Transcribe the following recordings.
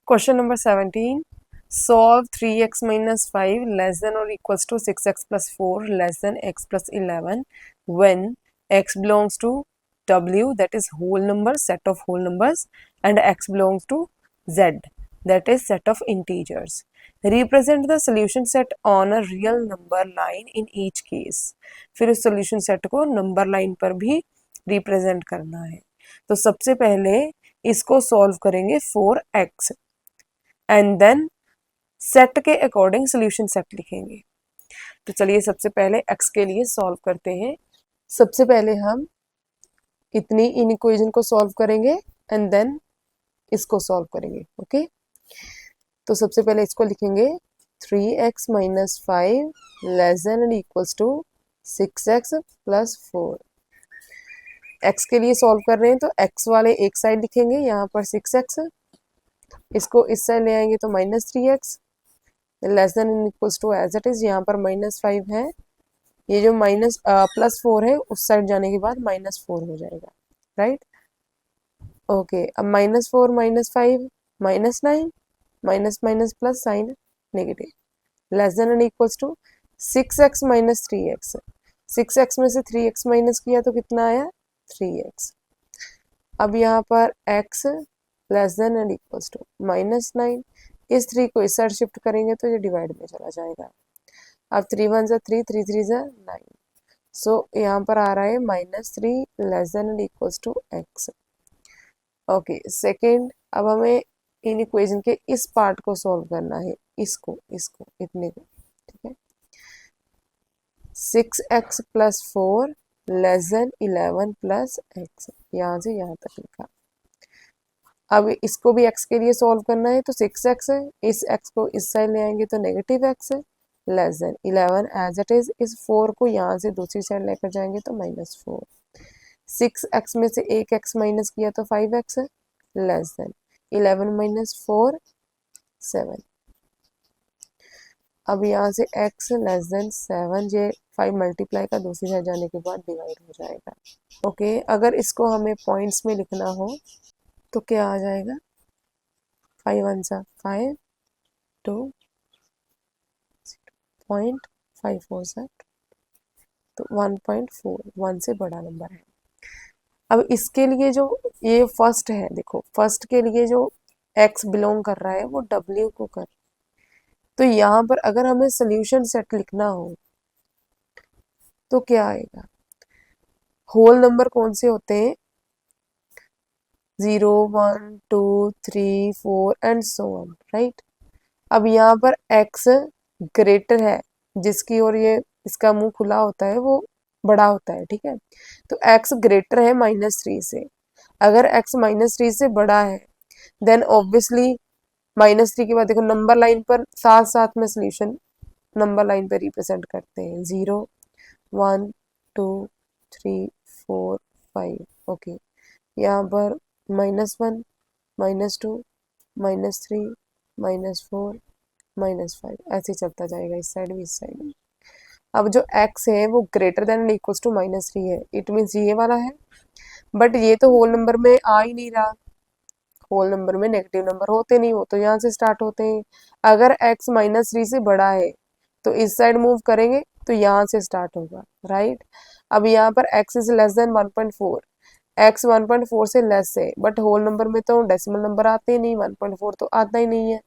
Question number 17. Solve 3x minus 5 less than or equals to 6x plus 4 less than x plus 11 when x belongs to w, that is whole numbers, set of whole numbers, and x belongs to z, that is set of integers. Represent the solution set on a real number line in each case. फिर उस solution set को number line पर भी represent करना है. तो सबसे पहले इसको solve करेंगे for x and then set के अकॉर्डिंग सोल्यूशन सेट लिखेंगे. तो चलिए सबसे पहले x के लिए सॉल्व करते हैं. सबसे पहले हम इतनी इन इक्वेशन को सॉल्व करेंगे एंड देन इसको सॉल्व करेंगे. ओके तो सबसे पहले इसको लिखेंगे 3x minus 5 less than and equals to 6x plus 4. x के लिए सॉल्व कर रहे हैं तो x वाले एक साइड लिखेंगे, यहाँ पर 6x, इसको इस साइड ले आएंगे तो minus 3x less than in equals to as it is, यहाँ पर माइनस 5 है, ये जो माइनस प्लस 4 है उस साइड जाने के बाद माइनस 4 हो जाएगा. राइट ओके अब minus 4 minus 5 minus 9, minus minus plus sign negative, less than and equals to 6x minus 3x. 6x में से 3x माइनस किया तो कितना आया 3x. अब यहाँ पर x less than and equals to minus 9. इस 3 को इस साइड शिफ्ट करेंगे तो ये डिवाइड में चला जाएगा. अब 3 1 जा 3, 3 3 जा 9. सो यहाँ पर आ रहा है minus 3 less than and equals to x. Okay second, अब हमें इन इक्वेशन के इस पार्ट को सॉल्व करना है, इसको इसको इतने को. ठीक है 6x plus 4 less than 11 plus x, यहाँ से यहाँ तक लिखा. अब इसको भी x के लिए सॉल्व करना है तो 6x है, इस x को इस साइड ले आएंगे तो नेगेटिव x है, less than 11 as it is. इस 4 को यहाँ से दूसरी साइड लेकर जाएंगे तो माइनस 4. 6x में से एक x माइनस किया तो 5x है, लेस देन 11 माइनस 4 7. अब यहाँ से x लेस देन 7, ये 5 मल्टीप्लाई का दूसरी साइड जाने के बाद डिवाइड हो जाएगा. ओके अगर इसको हमें पॉइंट्स में लिखना हो तो क्या आ जाएगा 5 1 जा 5 2 0.5 4 जा तो 1.4, 1 से बड़ा नंबर है. अब इसके लिए जो ये फर्स्ट है, देखो फर्स्ट के लिए जो x बिलोंग कर रहा है वो w को कर. तो यहाँ पर अगर हमें सोल्यूशन सेट लिखना हो तो क्या आएगा, होल नंबर कौन से होते हैं 0 1 2 3 4 एंड सो ऑन. राइट अब यहाँ पर x ग्रेटर है, जिसकी ओर ये इसका मुंह खुला होता है वो बड़ा होता है. ठीक है तो x ग्रेटर है -3 से. अगर x -3 से बड़ा है देन ऑब्वियसली -3 के बाद देखो नंबर लाइन पर साथ साथ में सोल्यूशन नंबर लाइन पर रिप्रेजेंट करते हैं 0 1 2 3 4 5. ओके यहाँ पर -1 -2 -3 -4 -5 ऐसे चलता जाएगा इस साइड भी इस साइड भी. अब जो x है वो ग्रेटर देन इक्वल्स टू -3 है, इट मीन्स ये वाला है, बट ये तो होल नंबर में आ ही नहीं रहा. होल नंबर में नेगेटिव नंबर होते नहीं, हो तो यहाँ से स्टार्ट होते हैं. अगर x -3 से बड़ा है तो इस साइड मूव करेंगे तो यहाँ से स्टार्ट होगा. राइट अब यहाँ पर x is less then 1.4, x 1.4 से लेस है, बट होल नंबर में तो डेसिमल नंबर आते ही नहीं, 1.4 तो आता ही नहीं है.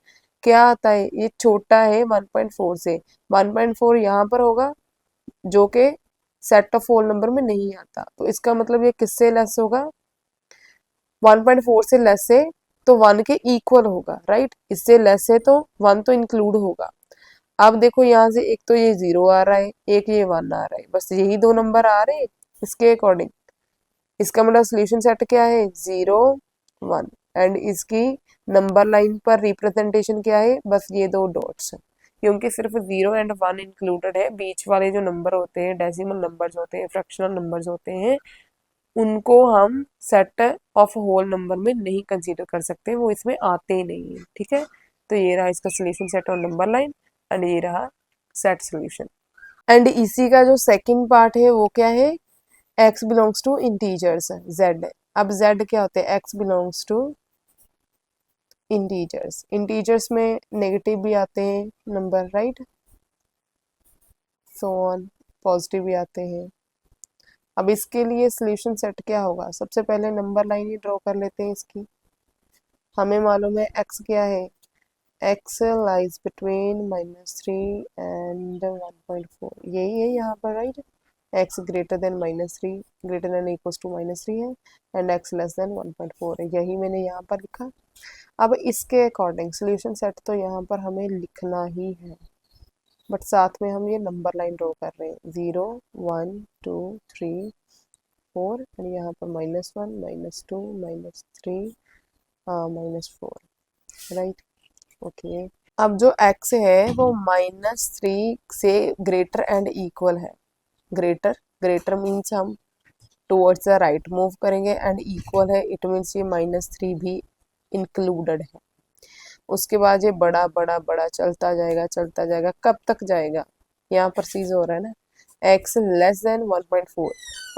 क्या आता है, ये छोटा है 1.4 से. 1.4 यहाँ पर होगा जो कि सेट ऑफ होल नंबर में नहीं आता, तो इसका मतलब ये किससे लेस होगा 1.4 से लेस है तो 1 के इक्वल होगा. राइट इससे लेस है तो 1 तो इंक्लूड होगा. अब देखो यहाँ से एक तो ये 0 आ रहा है, एक ये 1 आ रहा है, बस यही दो नंबर आ रहे हैं इसके अकॉर्डिंग. इसका मतलब सोल्यूशन सेट क्या है 0 1 एंड इसकी नंबर लाइन पर रिप्रेजेंटेशन क्या है, बस ये दो डॉट्स है, क्योंकि सिर्फ 0 एंड 1 इंक्लूडेड है. बीच वाले जो नंबर होते हैं डेसिमल नंबर्स होते हैं फ्रैक्शनल नंबर्स होते हैं उनको हम सेट ऑफ होल नंबर में नहीं कंसीडर कर सकते, वो इसमें आते ही नहीं है. ठीक है तो ये रहा इसका solution set on number line and ये रहा सेट सोल्यूशन. एंड इसी का जो सेकंड पार्ट है वो क्या है x belongs to integers z. अब z क्या होते हैं x belongs to integers, integers में नेगेटिव भी आते हैं number, right, so on, positive भी आते हैं। अब इसके लिए सोल्यूशन सेट क्या होगा, सबसे पहले नंबर लाइन ही ड्रॉ कर लेते हैं इसकी। हमें मालूम है एक्स क्या है, एक्स लाइज बिटवीन -3 एंड 1.4, यही है यहाँ पर, right. X greater than -3, greater than equals to -3 है, एंड एक्स लेस देन 1.4 है, यही मैंने यहाँ पर लिखा। अब इसके अकॉर्डिंग सोल्यूशन सेट तो यहाँ पर हमें लिखना ही है, बट साथ में हम ये नंबर लाइन ड्रॉ कर रहे हैं, 0 1 2 3 4, एंड यहाँ पर -1 -2 -3 -4, राइट, ओके। अब जो x है वो -3 से ग्रेटर एंड इक्वल है, ग्रेटर, ग्रेटर मीन्स हम टुवर्ड्स द राइट मूव करेंगे, एंड इक्वल है इट मीन्स ये -3 भी इंक्लूडेड है। उसके बाद ये बड़ा बड़ा बड़ा चलता जाएगा, चलता जाएगा, कब तक जाएगा, यहाँ पर सीज हो रहा है ना, x लेस देन 1.4,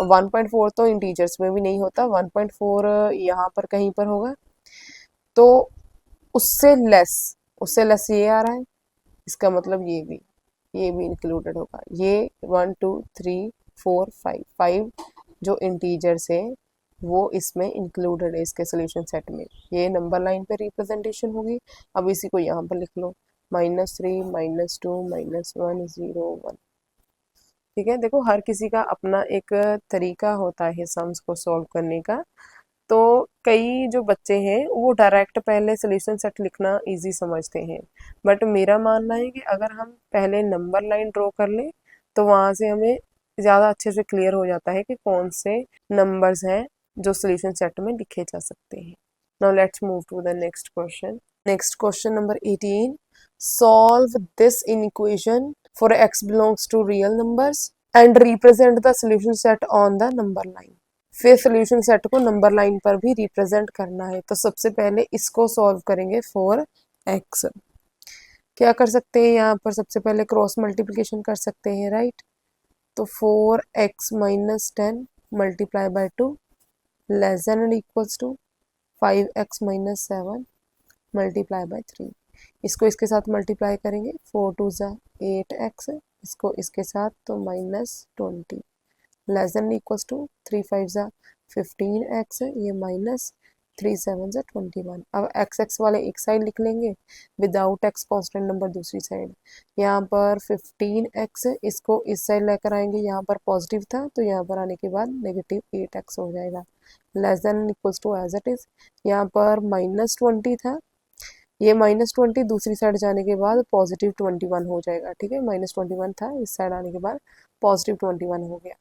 1.4 तो इंटीजर्स में भी नहीं होता, 1.4 यहाँ पर कहीं पर होगा, तो उससे लेस, उससे लेस ये आ रहा है, इसका मतलब ये भी इंक्लूडेड होगा, ये 1 2 3 4 5, 5 जो इंटीजर्स है वो इसमें इंक्लूडेड है इसके सोल्यूशन सेट में, ये नंबर लाइन पे रिप्रेजेंटेशन होगी। अब इसी को यहाँ पर लिख लो, -3 -2 -1 0 1, ठीक है। देखो हर किसी का अपना एक तरीका होता है सम्स को सॉल्व करने का, तो कई जो बच्चे हैं वो डायरेक्ट पहले सोल्यूशन सेट लिखना इजी समझते हैं, बट मेरा मानना है कि अगर हम पहले नंबर लाइन ड्रॉ कर लें तो वहाँ से हमें ज़्यादा अच्छे से क्लियर हो जाता है कि कौन से नंबर्स हैं जो सोल्यूशन सेट में लिखे जा सकते हैं। Now let's move to the next question. Next question number 18, solve this equation for x belongs to real numbers and represent the solution set on the number line. फिर solution set को number line पर भी represent करना है, तो सबसे पहले इसको सॉल्व करेंगे फॉर x। क्या कर सकते हैं यहाँ पर, सबसे पहले क्रॉस मल्टीप्लिकेशन कर सकते हैं, राइट। तो 4x - 10 multiply by 2 less than and equals to 5x - 7 multiply by 3, इसको इसके साथ मल्टीप्लाई करेंगे, 4 2 ज़ा 8x, इसको इसके साथ तो -20 लेस देन इक्वल्स टू 3 5 ज़ा 15x, ये -3 7 ज़ा 21। अब x वाले एक साइड लिख लेंगे, विदाउट x कांस्टेंट नंबर दूसरी साइड, यहाँ पर 15x, इसको इस साइड लेकर आएंगे, यहाँ पर पॉजिटिव था तो यहाँ पर आने के बाद -8x हो जाएगा, less than equals to as it is, यहाँ पर -20 था, ये -20 दूसरी साइड जाने के बाद +21 हो जाएगा, ठीक है, -21 था, इस साइड आने के बाद +21 हो गया।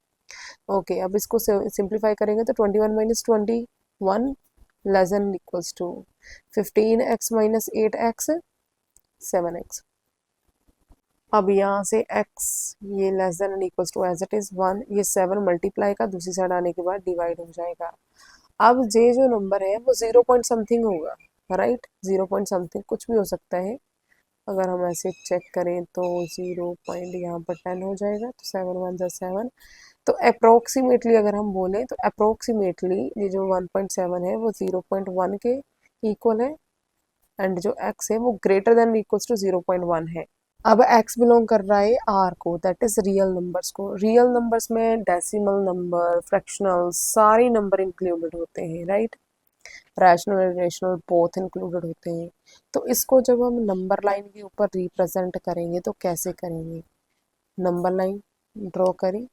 ओके, अब इसको सिंप्लीफाई करेंगे तो 21 - 21 less than equals to 15x - 8x 7x। अब यहाँ से x ये less than and equals to as it is 1, ये 7 मल्टीप्लाई का दूसरी साइड आने के बाद डिवाइड हो जाएगा। अब ये जो नंबर है वो 0 पॉइंट समथिंग होगा, राइट, 0 पॉइंट समथिंग कुछ भी हो सकता है, अगर हम ऐसे चेक करें तो 0 पॉइंट यहाँ पर 10 हो जाएगा, तो 7 1 ज़ा 7, तो अप्रोक्सीमेटली अगर हम बोलें तो अप्रोक्सीमेटली ये जो 1.7 है वो 0.1 के इक्वल है, एंड जो x है वो ग्रेटर देन इक्वल्स टू 0.1 है। अब x बिलोंग कर रहा है r को, दैट इज रियल नंबर्स को। रियल नंबर्स में डेसिमल नंबर, फ्रैक्शनल, सारे नंबर इंक्लूडेड होते हैं, right, rational irrational both included होते हैं। तो इसको जब हम नंबर लाइन के ऊपर रिप्रेजेंट करेंगे तो कैसे करेंगे, नंबर लाइन ड्रॉ करें,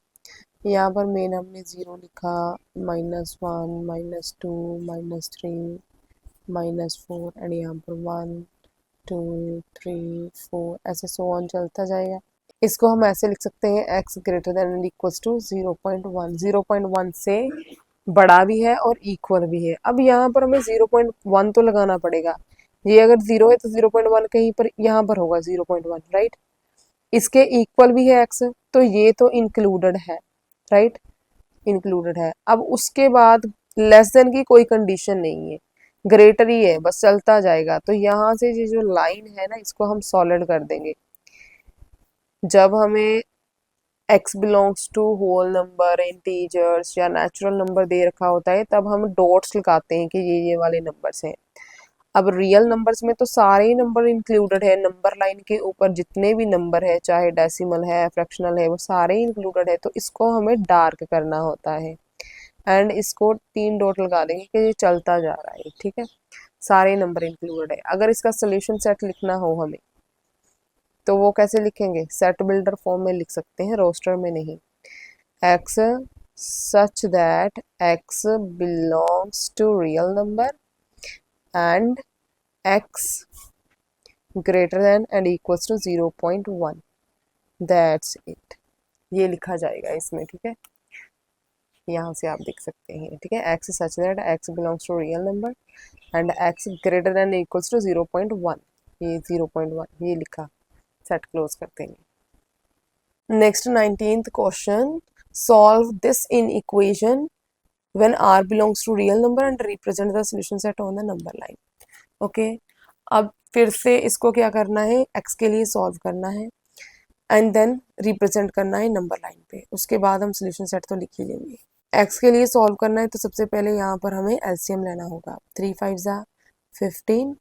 यहाँ पर मेन हमने 0 लिखा, -1 -2 -3 -4, एंड यहाँ पर 1 2 3 4 ऐसे सो ऑन चलता जाएगा। इसको हम ऐसे लिख सकते हैं x greater than and equals to 0.1, 0.1 से बड़ा भी है और इक्वल भी है। अब यहाँ पर हमें 0.1 तो लगाना पड़ेगा, ये अगर 0 है तो 0.1 कहीं पर यहाँ पर होगा 0.1, राइट, इसके इक्वल भी है x, तो ये तो इंक्लूडेड है, राइट, इंक्लूडेड है। अब उसके बाद लेस देन की कोई कंडीशन नहीं है, ग्रेटर ही है, बस चलता जाएगा, तो यहाँ से ये जो लाइन है ना इसको हम सॉलिड कर देंगे। जब हमें x belongs to whole number, integers या नेचुरल नंबर दे रखा होता है तब हम डॉट्स लगाते हैं कि ये वाले नंबर्स हैं। अब रियल नंबर्स में तो सारे ही नंबर इंक्लूडेड है, नंबर लाइन के ऊपर जितने भी नंबर है, चाहे डेसिमल है, फ्रैक्शनल है, वो सारे ही इंक्लूडेड है, तो इसको हमें डार्क करना होता है एंड इसको 3 डॉट लगा देंगे कि ये चलता जा रहा है, ठीक है, सारे नंबर इंक्लूडेड है। अगर इसका सोल्यूशन सेट लिखना हो हमें तो वो कैसे लिखेंगे, सेट बिल्डर फॉर्म में लिख सकते हैं, रोस्टर में नहीं। x such that x belongs to real number and x greater than and equals to 0.1, that's it। ये लिखा जाएगा इसमें, ठीक है, यहाँ से आप देख सकते हैं, ठीक है, x such that x belongs to real number and x greater than and equals to 0.1, ये 0.1 ये लिखा, सेट क्लोज करते हैं। Next 19th question, solve this in equation when r belongs to real number and represent the solution set on the number line। Okay, अब फिर से इसको क्या करना है, x के लिए सॉल्व करना है एंड देन रिप्रेजेंट करना है नंबर लाइन पे, उसके बाद हम सोल्यूशन सेट तो लिख ही लेंगे। x के लिए सॉल्व करना है तो सबसे पहले यहाँ पर हमें एलसीएम लेना होगा, 3 5 ज़ा 15,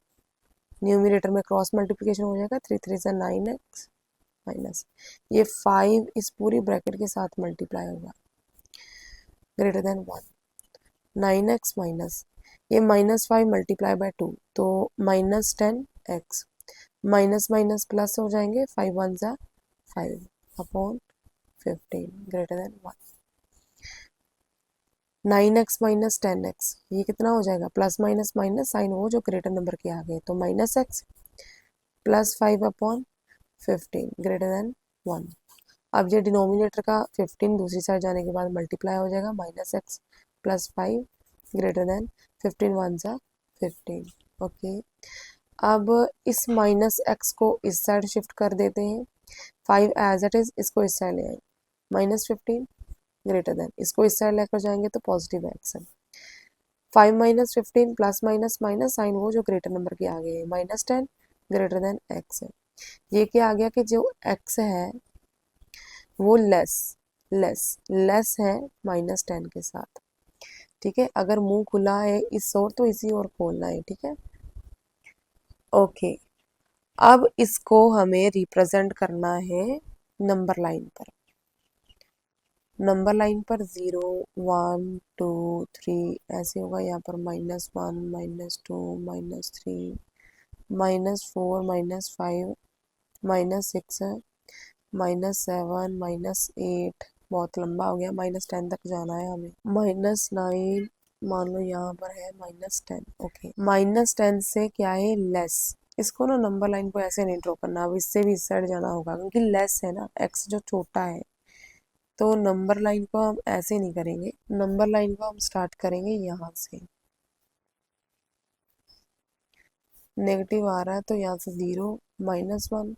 न्यूमिनेटर में क्रॉस मल्टीप्लिकेशन हो जाएगा, 3 3 ज़ा 9x माइनस ये 5 इस पूरी ब्रैकेट के साथ मल्टीप्लाई होगा ग्रेटर देन 1, 9x माइनस ये -5 मल्टीप्लाई बाय 2 तो -10x, माइनस माइनस प्लस हो जाएंगे, 5 1 ज़ा 5 upon 15 greater than 1, 9x minus 10x ये कितना हो जाएगा, प्लस माइनस माइनस साइन वो जो ग्रेटर नंबर के आगे, तो -x plus 5 upon 15 greater than 1। अब ये डिनोमिनेटर का 15 दूसरी साइड जाने के बाद मल्टीप्लाई हो जाएगा, -x प्लस 5 ग्रेटर देन 15 1 ज़ा 15। ओके, अब इस -x को इस साइड शिफ्ट कर देते हैं, 5 एज इट इज इसको इस साइड ले आए, -15 ग्रेटर देन इसको इस साइड लेकर जाएंगे तो पॉजिटिव एक्स है, 5 minus 15 plus minus minus sign वो जो ग्रेटर नंबर के आगे है, -10 ग्रेटर देन एक्स है। ये क्या आ गया कि जो x है वो लेस है -10 के साथ, ठीक है, अगर मुंह खुला है इस ओर तो इसी ओर खोलना है, ठीक है। ओके, अब इसको हमें रिप्रेजेंट करना है नंबर लाइन पर, नंबर लाइन पर 0 1 2 3 ऐसे होगा, यहाँ पर -1 -2 -3 -4 -5 -6 -7 -8 बहुत लंबा हो गया, -10 तक जाना है हमें, -9 मान लो यहाँ पर है -10। ओके, -10 से क्या है, लेस, इसको ना नंबर लाइन को ऐसे नहीं ड्रॉ करना, अब इससे भी इस साइड जाना होगा क्योंकि लेस है ना, x जो छोटा है, तो नंबर लाइन को हम ऐसे नहीं करेंगे, नंबर लाइन को हम स्टार्ट करेंगे यहाँ से, नेगेटिव आ रहा है तो यहाँ से 0 -1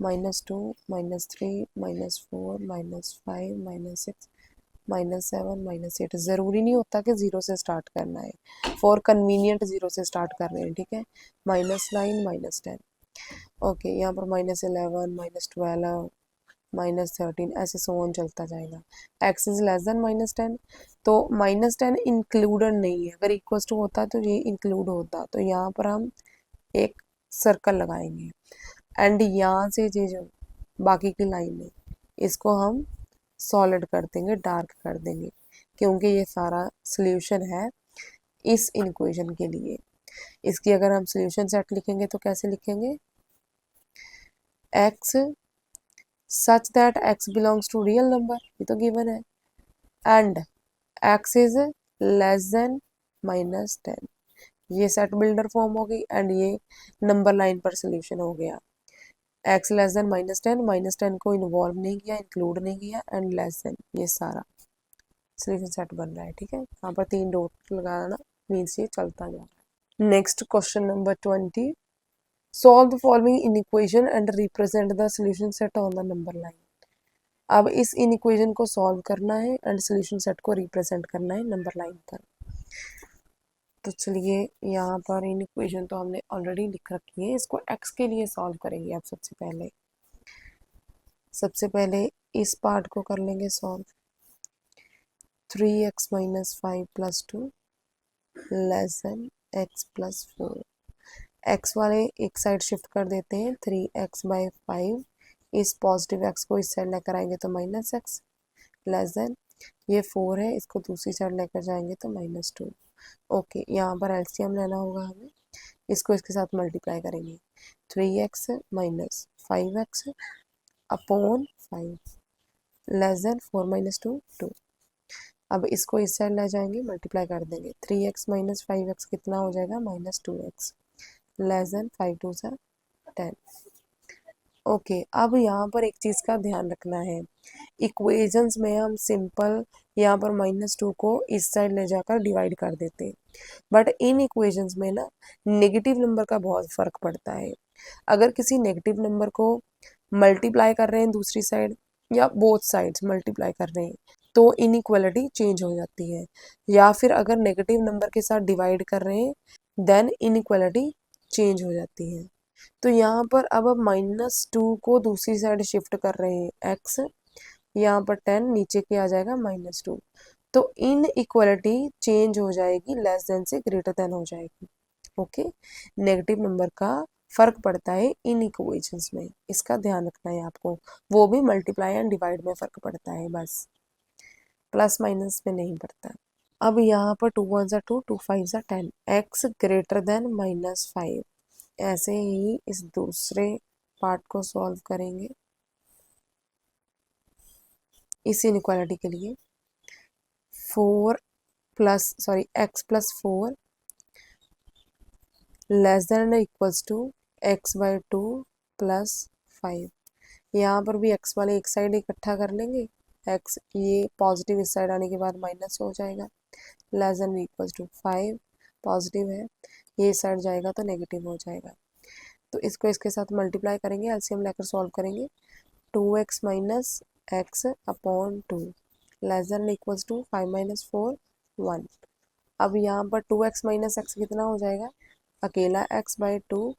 -2 -3 -4 -5 -6 -7 -8, ज़रूरी नहीं होता कि 0 से स्टार्ट करना है, फॉर कन्वीनियंट 0 से स्टार्ट कर रहे हैं, ठीक है, -9 -10। ओके, यहाँ पर -11 -12 -13 ऐसे सो ऑन चलता जाएगा, x इज लेस देन -10 तो -10 इंक्लूडेड नहीं है, अगर इक्वल टू होता तो ये इंक्लूड होता, तो यहाँ पर हम एक सर्कल लगाएंगे एंड यहाँ से ये जो बाकी की लाइन है इसको हम सॉलिड कर देंगे, डार्क कर देंगे, क्योंकि ये सारा सोल्यूशन है इस इक्वेशन के लिए। इसकी अगर हम सोल्यूशन सेट लिखेंगे तो कैसे लिखेंगे, x such that x belongs to real number, ये तो गिवन है, and x is less than -10, ये सेट बिल्डर फॉर्म होगी एंड ये नंबर लाइन पर सोल्यूशन हो गया, x लेस देन -10 को इन्वॉल्व नहीं किया, इंक्लूड नहीं किया एंड लेस देन, ये सारा सोल्यूशन सेट बन रहा है, ठीक है, यहाँ पर 3 डॉट लगाना मीन्स ये चलता जा रहा है। Next question number 20, solve the following in equation and represent the solution set on the number line. अब इस इन इक्वेशन को सॉल्व करना है एंड सोल्यूशन सेट को रिप्रेजेंट करना है नंबर लाइन पर। तो चलिए, यहाँ पर इन इक्वेशन तो हमने ऑलरेडी लिख रखी है, इसको x के लिए सॉल्व करेंगे। अब सबसे पहले इस पार्ट को कर लेंगे solve, 3x - 5 + 2 less then x + 4, x वाले एक साइड शिफ्ट कर देते हैं, 3x/5 इस पॉजिटिव एक्स को इस साइड लेकर आएंगे तो -x लेस देन ये 4 है, इसको दूसरी साइड लेकर जाएंगे तो -2। ओके, यहाँ पर एलसीएम लेना होगा हमें, इसको इसके साथ मल्टीप्लाई करेंगे, 3x minus 5x upon 5 less then 4 - 2 2। अब इसको इस साइड ले जाएंगे, मल्टीप्लाई कर देंगे, 3x माइनस 5x कितना हो जाएगा, -2x लेस देन 5 2 10। ओके, अब यहाँ पर एक चीज़ का ध्यान रखना है, इक्वेशंस में हम सिंपल यहाँ पर -2 को इस साइड ले जाकर डिवाइड कर देते हैं, बट इन इक्वेशंस में ना नेगेटिव नंबर का बहुत फ़र्क पड़ता है। अगर किसी नेगेटिव नंबर को मल्टीप्लाई कर रहे हैं दूसरी साइड या बोथ साइड्स मल्टीप्लाई कर रहे हैं तो इनइक्वालिटी चेंज हो जाती है, या फिर अगर नेगेटिव नंबर के साथ डिवाइड कर रहे हैं देन इनइक्वालिटी चेंज हो जाती है। तो यहाँ पर अब -2 को दूसरी साइड शिफ्ट कर रहे हैं x, यहाँ पर 10 नीचे के आ जाएगा -2, तो इन इक्वालिटी चेंज हो जाएगी, लेस देन से ग्रेटर देन हो जाएगी। ओके, नेगेटिव नंबर का फर्क पड़ता है इन इक्वेशंस में, इसका ध्यान रखना है आपको, वो भी मल्टीप्लाई एंड डिवाइड में फर्क पड़ता है बस, प्लस माइनस में नहीं पड़ता। अब यहाँ पर 2 1 2 2 5 10 x ग्रेटर देन -5, ऐसे ही इस दूसरे पार्ट को सॉल्व करेंगे इस इनइक्वालिटी के लिए। x plus 4 less than equals to x/2 plus 5। यहाँ पर भी x वाले एक साइड इकट्ठा कर लेंगे, x ये पॉजिटिव इस साइड आने के बाद माइनस हो जाएगा, less than equals to 5 positive है, ये साइड जाएगा तो नेगेटिव हो जाएगा। तो इसको इसके साथ मल्टीप्लाई करेंगे, एलसीएम लेकर सॉल्व करेंगे, 2x minus x upon 2 less than equals to 5 - 4 1। अब यहाँ पर 2x माइनस x कितना हो जाएगा, अकेला x/2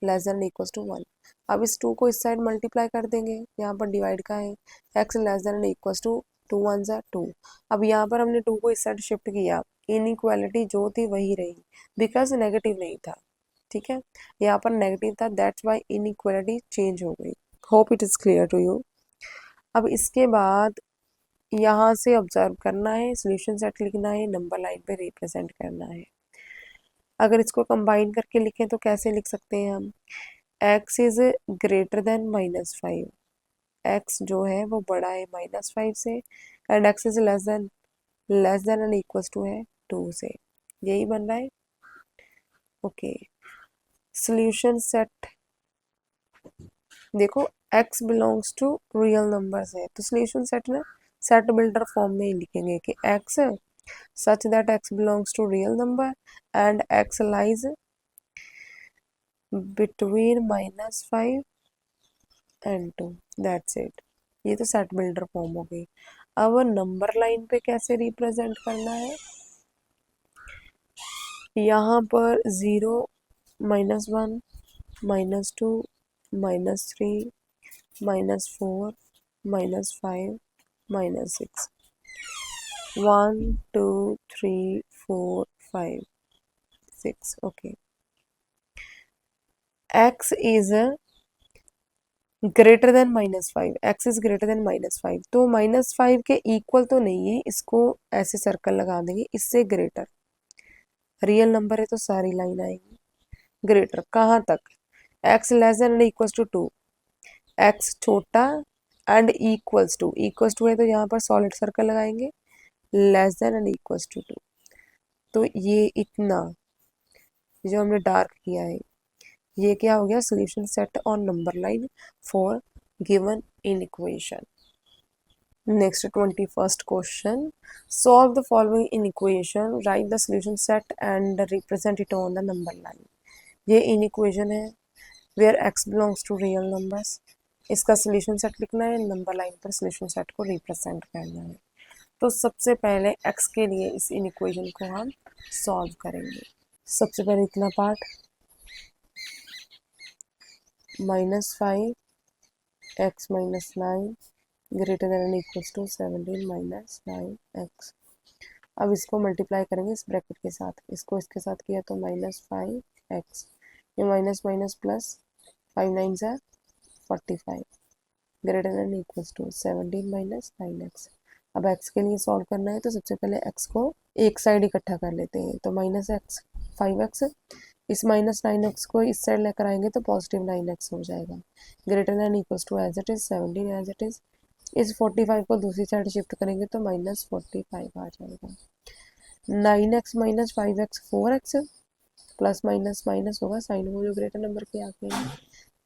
less than equals to 1। अब इस 2 को इस साइड मल्टीप्लाई कर देंगे, यहाँ पर डिवाइड का है, x less than equals to 2 1 2। अब यहाँ पर हमने 2 को इस साइड शिफ्ट किया, इनइक्वालिटी जो थी वही रही, बिकॉज नेगेटिव नहीं था, ठीक है, यहाँ पर नेगेटिव था, दैट्स वाई इनइक्वालिटी चेंज हो गई। Hope it is clear to you. अब इसके बाद यहाँ से ऑब्जर्व करना है, सॉल्यूशन सेट लिखना है, नंबर लाइन पे रिप्रेजेंट करना है। अगर इसको कंबाइन करके लिखें तो कैसे लिख सकते हैं हम, x is greater than -5, x जो है वो बड़ा है -5 से, and x is less than and equals to है 2 से, यही बन रहा है। ओके, सॉल्यूशन सेट देखो, x belongs to real numbers है, तो सॉल्यूशन सेट ना सेट बिल्डर फॉर्म में ही लिखेंगे कि x such that x belongs to real number and x lies between -5 and 2, that's it। ये तो सेट बिल्डर फॉर्म हो गई। अब नंबर लाइन पे कैसे रिप्रेजेंट करना है, यहाँ पर 0 -1 -2 -3 -4 -5 -6 1 2 3 4 5 6। Okay, x is greater than -5, x is greater than -5, तो -5 के इक्वल तो नहीं है, इसको ऐसे सर्कल लगा देंगे, इससे ग्रेटर, रियल नंबर है तो सारी लाइन आएगी, ग्रेटर कहाँ तक, x less than and equals to 2, x छोटा एंड इक्वल्स टू है तो यहाँ पर सॉलिड सर्कल लगाएंगे, less than and equals to 2, तो ये इतना जो हमने डार्क किया है ये क्या हो गया, solution set on number line for given inequation. Next 21st question, solve the following inequation, write the solution set and represent it on the number line. ये इन इक्वेशन है where x belongs to real numbers, इसका solution set लिखना है, number line पर solution set को represent करना है। तो सबसे पहले x के लिए इस इन इक्वेशन को हम सॉल्व करेंगे। सबसे पहले इतना part -5 x - 9 greater than equals to 17 - 9x। अब इसको मल्टीप्लाई करेंगे इस ब्रैकेट के साथ, इसको इसके साथ किया तो -5x ये माइनस माइनस प्लस, 5 9 सा 45, greater than equals to 17 minus 9x। अब x के लिए सॉल्व करना है तो सबसे पहले x को एक साइड इकट्ठा कर लेते हैं, तो माइनस एक्स 5x, इस माइनस 9x को इस साइड लेकर आएंगे तो पॉजिटिव 9x हो जाएगा, greater than equals to as it is 17 as it is. इस 45 को दूसरी साइड शिफ्ट करेंगे तो माइनस 45 आ जाएगा। 9x minus 5x 4x, plus minus minus होगा, साइन हो जो ग्रेटर नंबर के आते हैं,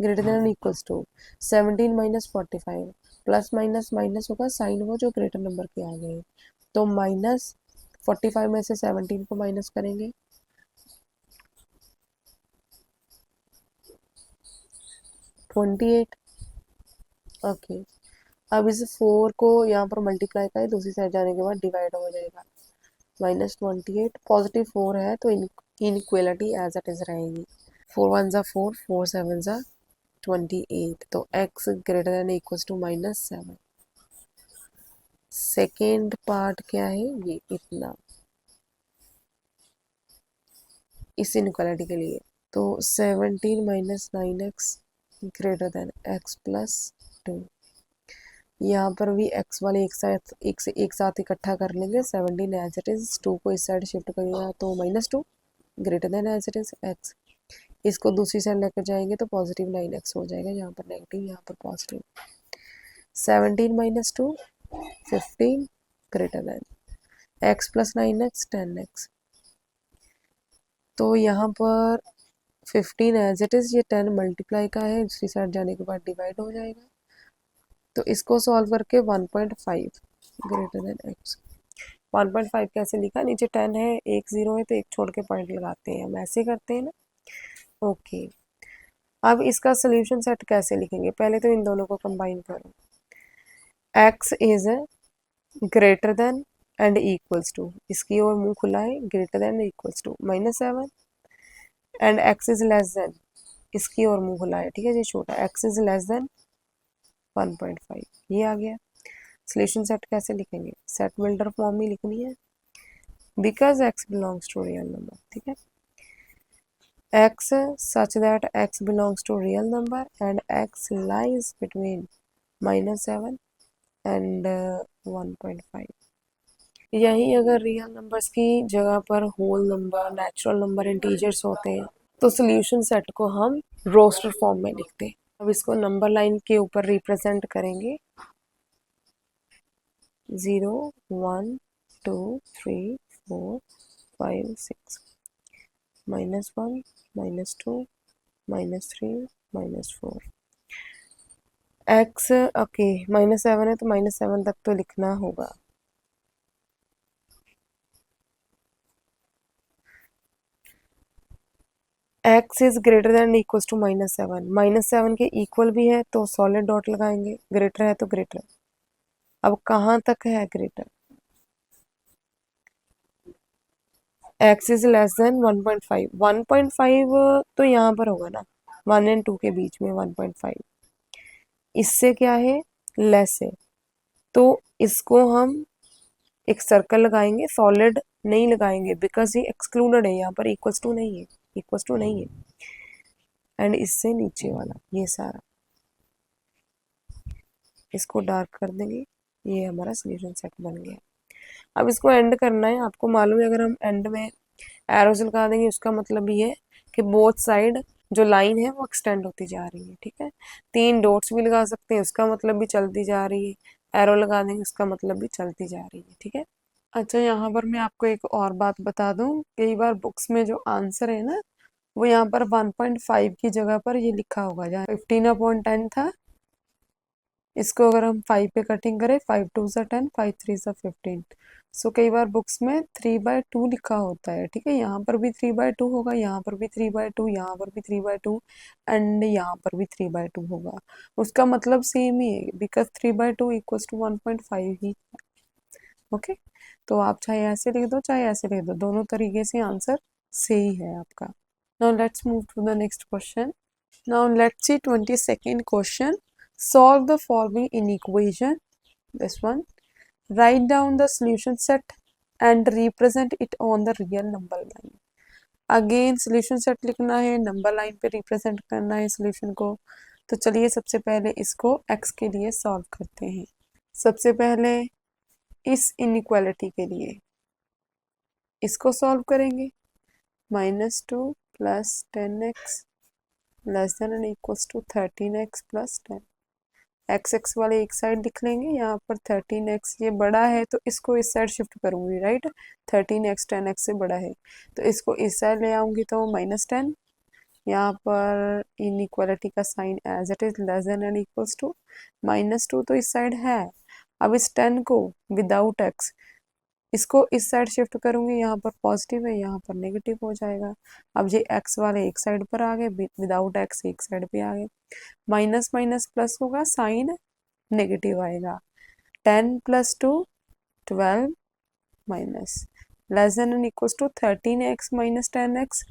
greater than equals to 17 minus 45, plus minus minus होगा, साइन हो जो ग्रेटर नंबर के आ गए, तो माइनस 45 में से 17 को माइनस करेंगे, 28। ओके, अब इस 4 को यहाँ पर मल्टीप्लाई करें, दूसरी साइड जाने के बाद डिवाइड हो जाएगा, माइनस 28, पॉजिटिव 4 है तो इनइक्वालिटी एज इट इज रहेगी, 4 1 ज़ा 4, 4 7 ज़ा 28, तो x greater than equals to minus 7। Second part क्या है, ये इतना इस इनइक्वालिटी के लिए, तो 17 minus 9x greater than x plus 2, यहाँ पर भी x वाले एक साथ इकट्ठा कर लेंगे, 17 एज इट इज, 2 को इस साइड शिफ्ट करेगा तो minus 2 greater than as it is x, इसको दूसरी साइड लेकर जाएंगे तो पॉजिटिव 9x हो जाएगा, यहाँ पर नेगेटिव यहाँ पर positive, 17 minus 2 15 greater than x plus 9x 10x, तो यहाँ पर 15 एज इट इज, ये 10 मल्टीप्लाई का है, दूसरी साइड जाने के बाद डिवाइड हो जाएगा, तो इसको सॉल्व करके 1.5 ग्रेटर देन x, 1.5 कैसे लिखा, नीचे 10 है, एक 0 है तो एक छोड़ के पॉइंट लगाते हैं, हम ऐसे करते हैं ना। ओके, अब इसका सोल्यूशन सेट कैसे लिखेंगे, पहले तो इन दोनों को कंबाइन करो, x is greater than and equals to, इसकी ओर मुंह खुला है, greater than equals to -7, and x is less than, इसकी ओर मुंह खुला है, ठीक है, ये छोटा, x इज लेस देन 1.5, ये आ गया। सोल्यूशन सेट कैसे लिखेंगे, सेट बिल्डर फॉर्म में लिखनी है, because x belongs to real number, ठीक है, x such that x belongs to real number and x lies between -7 and 1.5। यही अगर रियल नंबर्स की जगह पर whole number, natural number, integers होते हैं तो सोल्यूशन सेट को हम रोस्टर फॉर्म में लिखते हैं। अब इसको नंबर लाइन के ऊपर रिप्रेजेंट करेंगे, 0 1 2 3 4 5 6, -1 -2 -3 -4, x ओके -7 है तो -7 तक तो लिखना होगा, x is greater than equals to -7, -7 के इक्वल भी है तो सॉलिड डॉट लगाएंगे, ग्रेटर है तो ग्रेटर, अब कहाँ तक है greater, x is less then 1.5, 1.5 तो यहाँ पर होगा ना, 1 एंड 2 के बीच में 1.5, इससे क्या है, लेस है, तो इसको हम एक सर्कल लगाएंगे, सॉलिड नहीं लगाएंगे बिकॉज ये एक्सक्लूडेड है, यहाँ पर इक्वल्स टू नहीं है, इक्वल्स टू नहीं है, एंड इससे नीचे वाला ये सारा इसको डार्क कर देंगे, ये हमारा सोल्यूशन सेट बन गया। अब इसको एंड करना है, आपको मालूम है अगर हम एंड में एरोज लगा देंगे उसका मतलब ये है कि बोथ साइड जो लाइन है वो एक्सटेंड होती जा रही है, ठीक है, 3 डॉट्स भी लगा सकते हैं, उसका मतलब भी चलती जा रही है, एरो लगा देंगे उसका मतलब भी चलती जा रही है, ठीक है। अच्छा, यहाँ पर मैं आपको एक और बात बता दूं, कई बार बुक्स में जो आंसर है ना वो यहाँ पर 1.5 की जगह पर ये लिखा होगा, जहाँ 15/10 था, इसको अगर हम 5 पे कटिंग करें, 5 2 ज़ा 10, 5 3 ज़ा 15, सो कई बार बुक्स में 3/2 लिखा होता है, ठीक है, यहाँ पर भी 3/2 होगा, यहाँ पर भी 3/2, यहाँ पर भी 3/2 एंड यहाँ पर भी 3/2 होगा, उसका मतलब सेम ही है, बिकॉज 3/2 इक्वल्स टू 1.5 ही, ओके। तो आप चाहे ऐसे लिख दो चाहे ऐसे लिख दो, दोनों तरीके से आंसर सही है आपका। Now let's move to the next question. Now let's see 22nd question, solve the following in equation, this one, write down the solution set and represent it on the real number line। Again solution set लिखना है, number line पे represent करना है solution को। तो चलिए सबसे पहले इसको x के लिए सॉल्व करते हैं। सबसे पहले इस इनइक्वालिटी के लिए इसको सॉल्व करेंगे। -2 + 10x <= 13x + 10। x वाले एक साइड लिख लेंगे, यहाँ पर 13x ये बड़ा है तो इसको इस साइड शिफ्ट करूंगी, राइट। 13x 10x से बड़ा है तो इसको इस साइड ले आऊंगी तो -10। यहाँ पर इनइक्वालिटी का साइन एज इट इज <= -2 तो इस साइड है। अब इस 10 को विदाउट x इसको इस साइड शिफ्ट करूंगी, यहाँ पर पॉजिटिव है यहाँ पर नेगेटिव हो जाएगा। अब ये x वाले एक साइड पर आ गए, विदाउट x एक साइड पे आ गए। माइनस माइनस प्लस होगा, साइन नेगेटिव आएगा। 10 + 2 12 minus <= 13x - 10x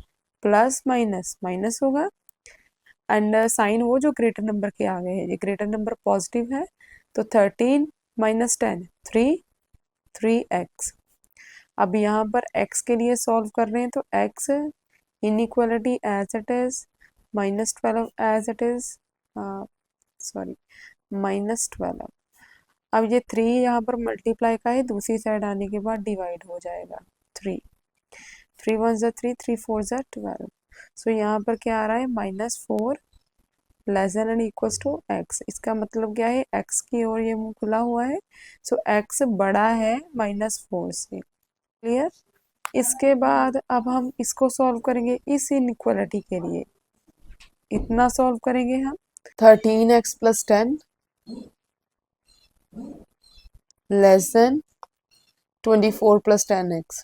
plus minus minus होगा एंड साइन वो जो ग्रेटर नंबर के आ गए हैं, ये ग्रेटर नंबर पॉजिटिव है तो 13 - 10 3x। अब यहाँ पर x के लिए सॉल्व कर रहे हैं तो x inequality as it is -12 as it is sorry -12। अब ये 3 यहाँ पर मल्टीप्लाई का है, दूसरी साइड आने के बाद डिवाइड हो जाएगा। 3 3 1 ज़ा 3 3 4 ज़ा 12। सो यहाँ पर क्या आ रहा है -4 <= x। इसका मतलब क्या है, x की ओर ये मुंह खुला हुआ है सो x बड़ा है -4 से। क्लियर। इसके बाद अब हम इसको सॉल्व करेंगे इस इनइक्वालिटी के लिए। इतना सॉल्व करेंगे हम 13x + 10 <= 24 + 10x।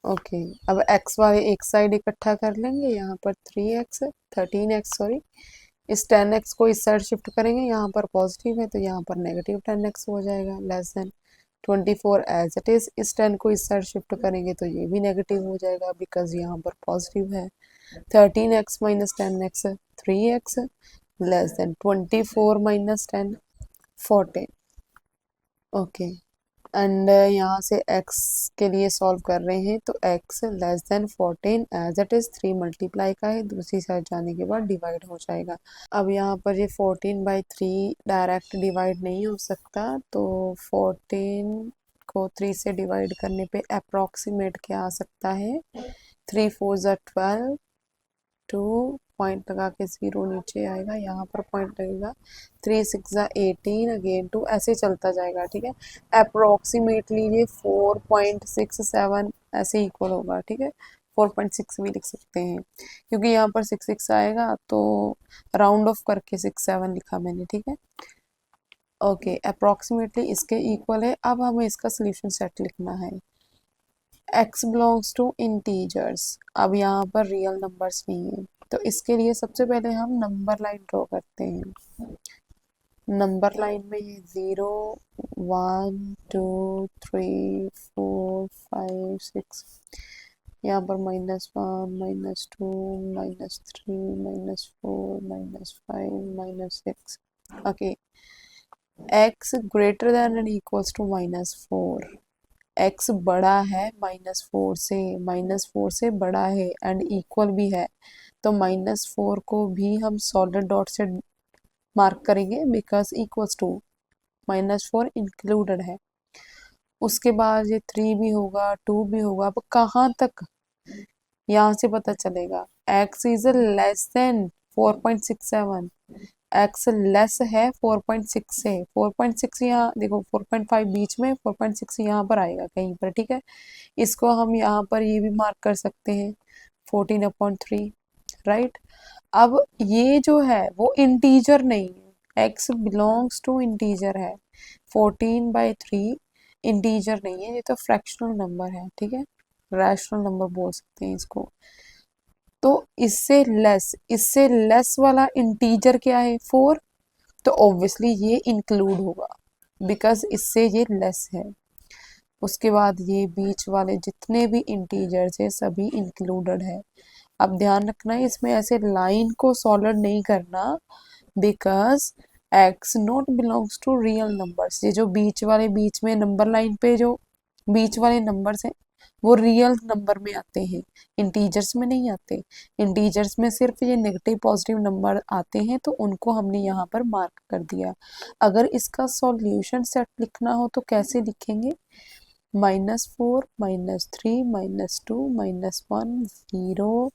ओके अब x वाले एक साइड इकट्ठा कर लेंगे, यहाँ पर 13x सॉरी, इस 10x को इस साइड शिफ्ट करेंगे, यहाँ पर पॉजिटिव है तो यहाँ पर नेगेटिव 10x हो जाएगा <= 24 एज इट इज। इस 10 को इस साइड शिफ्ट करेंगे तो ये भी नेगेटिव हो जाएगा बिकॉज यहाँ पर पॉजिटिव है। 13x - 10x 3x <= 24 - 10 14। Okay and यहाँ से x के लिए सॉल्व कर रहे हैं तो x <= 14 as it is. 3 multiply का है, दूसरी साइड जाने के बाद डिवाइड हो जाएगा। अब यहाँ पर ये 14/3 डायरेक्ट डिवाइड नहीं हो सकता तो 14 को 3 से डिवाइड करने पे अप्रॉक्सीमेट क्या आ सकता है, 3 4 ज़ा 12 2 पॉइंट लगा के 0 नीचे आएगा, यहाँ पर पॉइंट लगेगा 3 6 ज़ा 18 अगेन 2 ऐसे चलता जाएगा, ठीक है। अप्रोक्सीमेटली ये 4.67 ऐसे इक्वल होगा, ठीक है। 4.6 भी लिख सकते हैं क्योंकि यहाँ पर 6 6 आएगा तो राउंड ऑफ करके 6 7 लिखा मैंने, ठीक है। ओके अप्रोक्सीमेटली इसके इक्वल है। अब हमें इसका सोल्यूशन सेट लिखना है। x belongs to integers. अब यहाँ पर रियल नंबर्स नहीं है तो इसके लिए सबसे पहले हम नंबर लाइन ड्रॉ करते हैं। नंबर लाइन में ये 0 1 2 3 4 5 6, यहाँ पर -1 -2 -3 -4 -5 -6। Okay x greater than and equals to -4। x बड़ा है -4 से, -4 से बड़ा है एंड इक्वल भी है तो -4 को भी हम सॉलिड डॉट से मार्क करेंगे बिकॉज इक्वल्स टू -4 इंक्लूडेड है। उसके बाद ये 3 भी होगा 2 भी होगा। अब कहाँ तक यहाँ से पता चलेगा, x is less then 4.67, x less है 4.6 से। 4.6 यहाँ देखो 4.5 बीच में, 4.6 यहाँ पर आएगा कहीं पर, ठीक है। इसको हम यहाँ पर ये भी मार्क कर सकते हैं 14/3, राइट। अब ये जो है वो इंटीजर नहीं है, x बिलोंग्स टू इंटीजर है। 14/3 इंटीजर नहीं है, ये तो फ्रैक्शनल नंबर है, ठीक है। रैशनल नंबर बोल सकते हैं इसको। तो इससे लेस वाला इंटीजर क्या है 4, तो ऑब्वियसली ये इंक्लूड होगा बिकॉज इससे ये लेस है। उसके बाद ये बीच वाले जितने भी इंटीजर्स है सभी इंक्लूडेड है। अब ध्यान रखना है इसमें ऐसे लाइन को सॉलिड नहीं करना because x not belongs to real numbers. ये जो बीच में नंबर लाइन पे जो बीच वाले नंबर्स हैं वो रियल नंबर में आते हैं, इंटीजर्स में नहीं आते। इंटीजर्स में सिर्फ ये नेगेटिव पॉजिटिव नंबर आते हैं, तो उनको हमने यहाँ पर मार्क कर दिया। अगर इसका सॉल्यूशन सेट लिखना हो तो कैसे लिखेंगे? -4, -3, -2, -1, 0,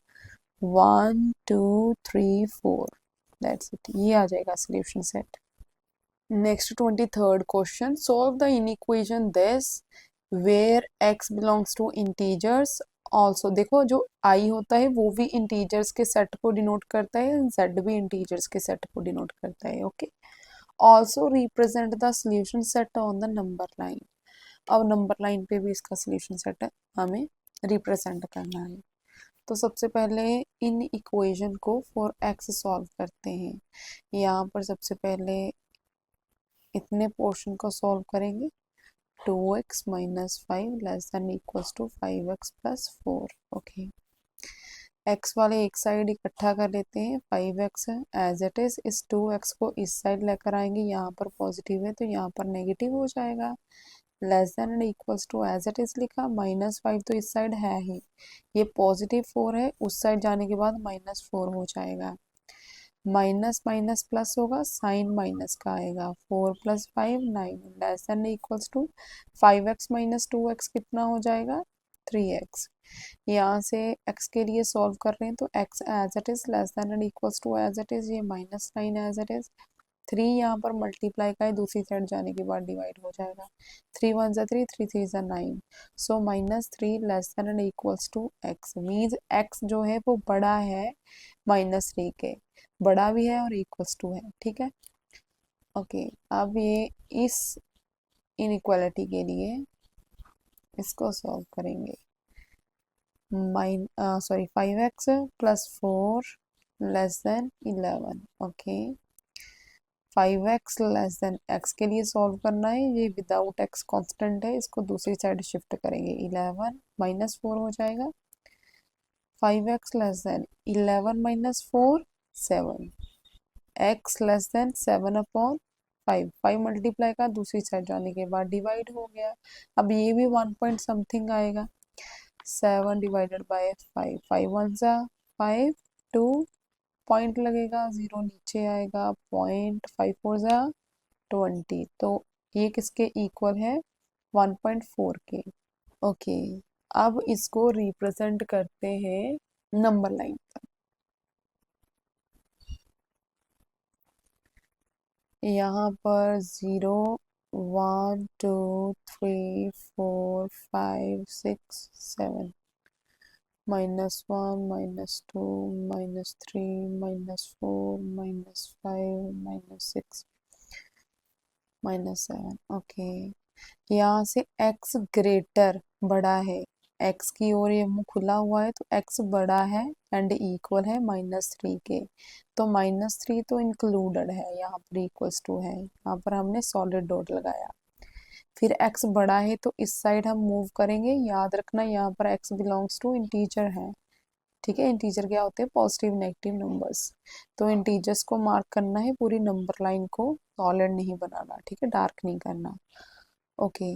1, 2, 3, 4, दैट्स इट। ये आ जाएगा solution set. Next 23rd question, solve the inequation this where x belongs to integers also. देखो जो i होता है वो भी इंटीजर्स के सेट को डिनोट करता है, z भी इंटीजर्स के सेट को डिनोट करता है। Okay, also represent the solution set on the number line. अब नंबर लाइन पे भी इसका सोल्यूशन सेट हमें रिप्रेजेंट करना है। तो सबसे पहले इन इक्वेशन को फॉर x सॉल्व करते हैं। यहाँ पर सबसे पहले इतने पोर्शन को सॉल्व करेंगे। 2x minus 5 less than equals to 5x plus 4। Okay, x वाले एक साइड इकट्ठा कर लेते हैं, 5x एज इट इज। इस 2x को इस साइड लेकर आएंगे, यहाँ पर पॉजिटिव है तो यहाँ पर नेगेटिव हो जाएगा। Less than and equals to as it is लिखा, -5 तो इस साइड है ही, ये +4 है, उस साइड जाने के बाद -4 हो जाएगा। माइनस माइनस प्लस होगा, साइन माइनस का आएगा। 4 + 5 9 less than equals to 5x minus 2x कितना हो जाएगा? 3x। यहाँ से x के लिए सॉल्व कर रहे हैं तो x as it is less than and equals to as it is, ये -9 एज इट इज। 3 यहाँ पर मल्टीप्लाई का है, दूसरी साइड जाने के बाद डिवाइड हो जाएगा। 3 1 ज़ा 3, 3 3 ज़ा 9, so -3 less than and equals to x। Means x जो है वो बड़ा है -3 के, बड़ा भी है और इक्वल्स टू है। ठीक है, ओके। अब ये इस इनइक्वालिटी के लिए इसको सॉल्व करेंगे। 5x + 4 less than 11। Okay, 5x less than x के लिए सॉल्व करना है, ये विदाउट x कांस्टेंट है, इसको दूसरी साइड शिफ्ट करेंगे। 11 -4 हो जाएगा। 5x less than 11 - 4 7, x less then 7/5, 5 multiply का दूसरी साइड जाने के बाद डिवाइड हो गया। अब ये भी 1 पॉइंट समथिंग आएगा। 7 डिवाइडेड बाय 5, 5 1 ज़ा 5, 2 पॉइंट लगेगा, 0 नीचे आएगा, पॉइंट 5 4 ज़ा 20, तो ये किसके इक्वल है? 1.4 के। ओके, अब इसको रिप्रेजेंट करते हैं नंबर लाइन पर। यहाँ पर 0 1 2 3 4 5 6 7, -1 -2 -3 -4 -5 -6 -7। ओके, यहाँ से x ग्रेटर बड़ा है, x की ओर ये मुंह खुला हुआ है तो x बड़ा है एंड इक्वल है -3 के, तो -3 तो इंक्लूडेड है, यहाँ पर इक्वल्स टू है, यहाँ पर हमने सॉलिड डॉट लगाया। फिर x बड़ा है तो इस साइड हम मूव करेंगे। याद रखना यहाँ पर x बिलोंग्स टू इंटीजर है। ठीक है, इंटीजर क्या होते हैं? Positive negative numbers. तो इंटीजर्स को मार्क करना है, पूरी नंबर लाइन को सॉलिड नहीं बनाना, ठीक है, डार्क नहीं करना। ओके,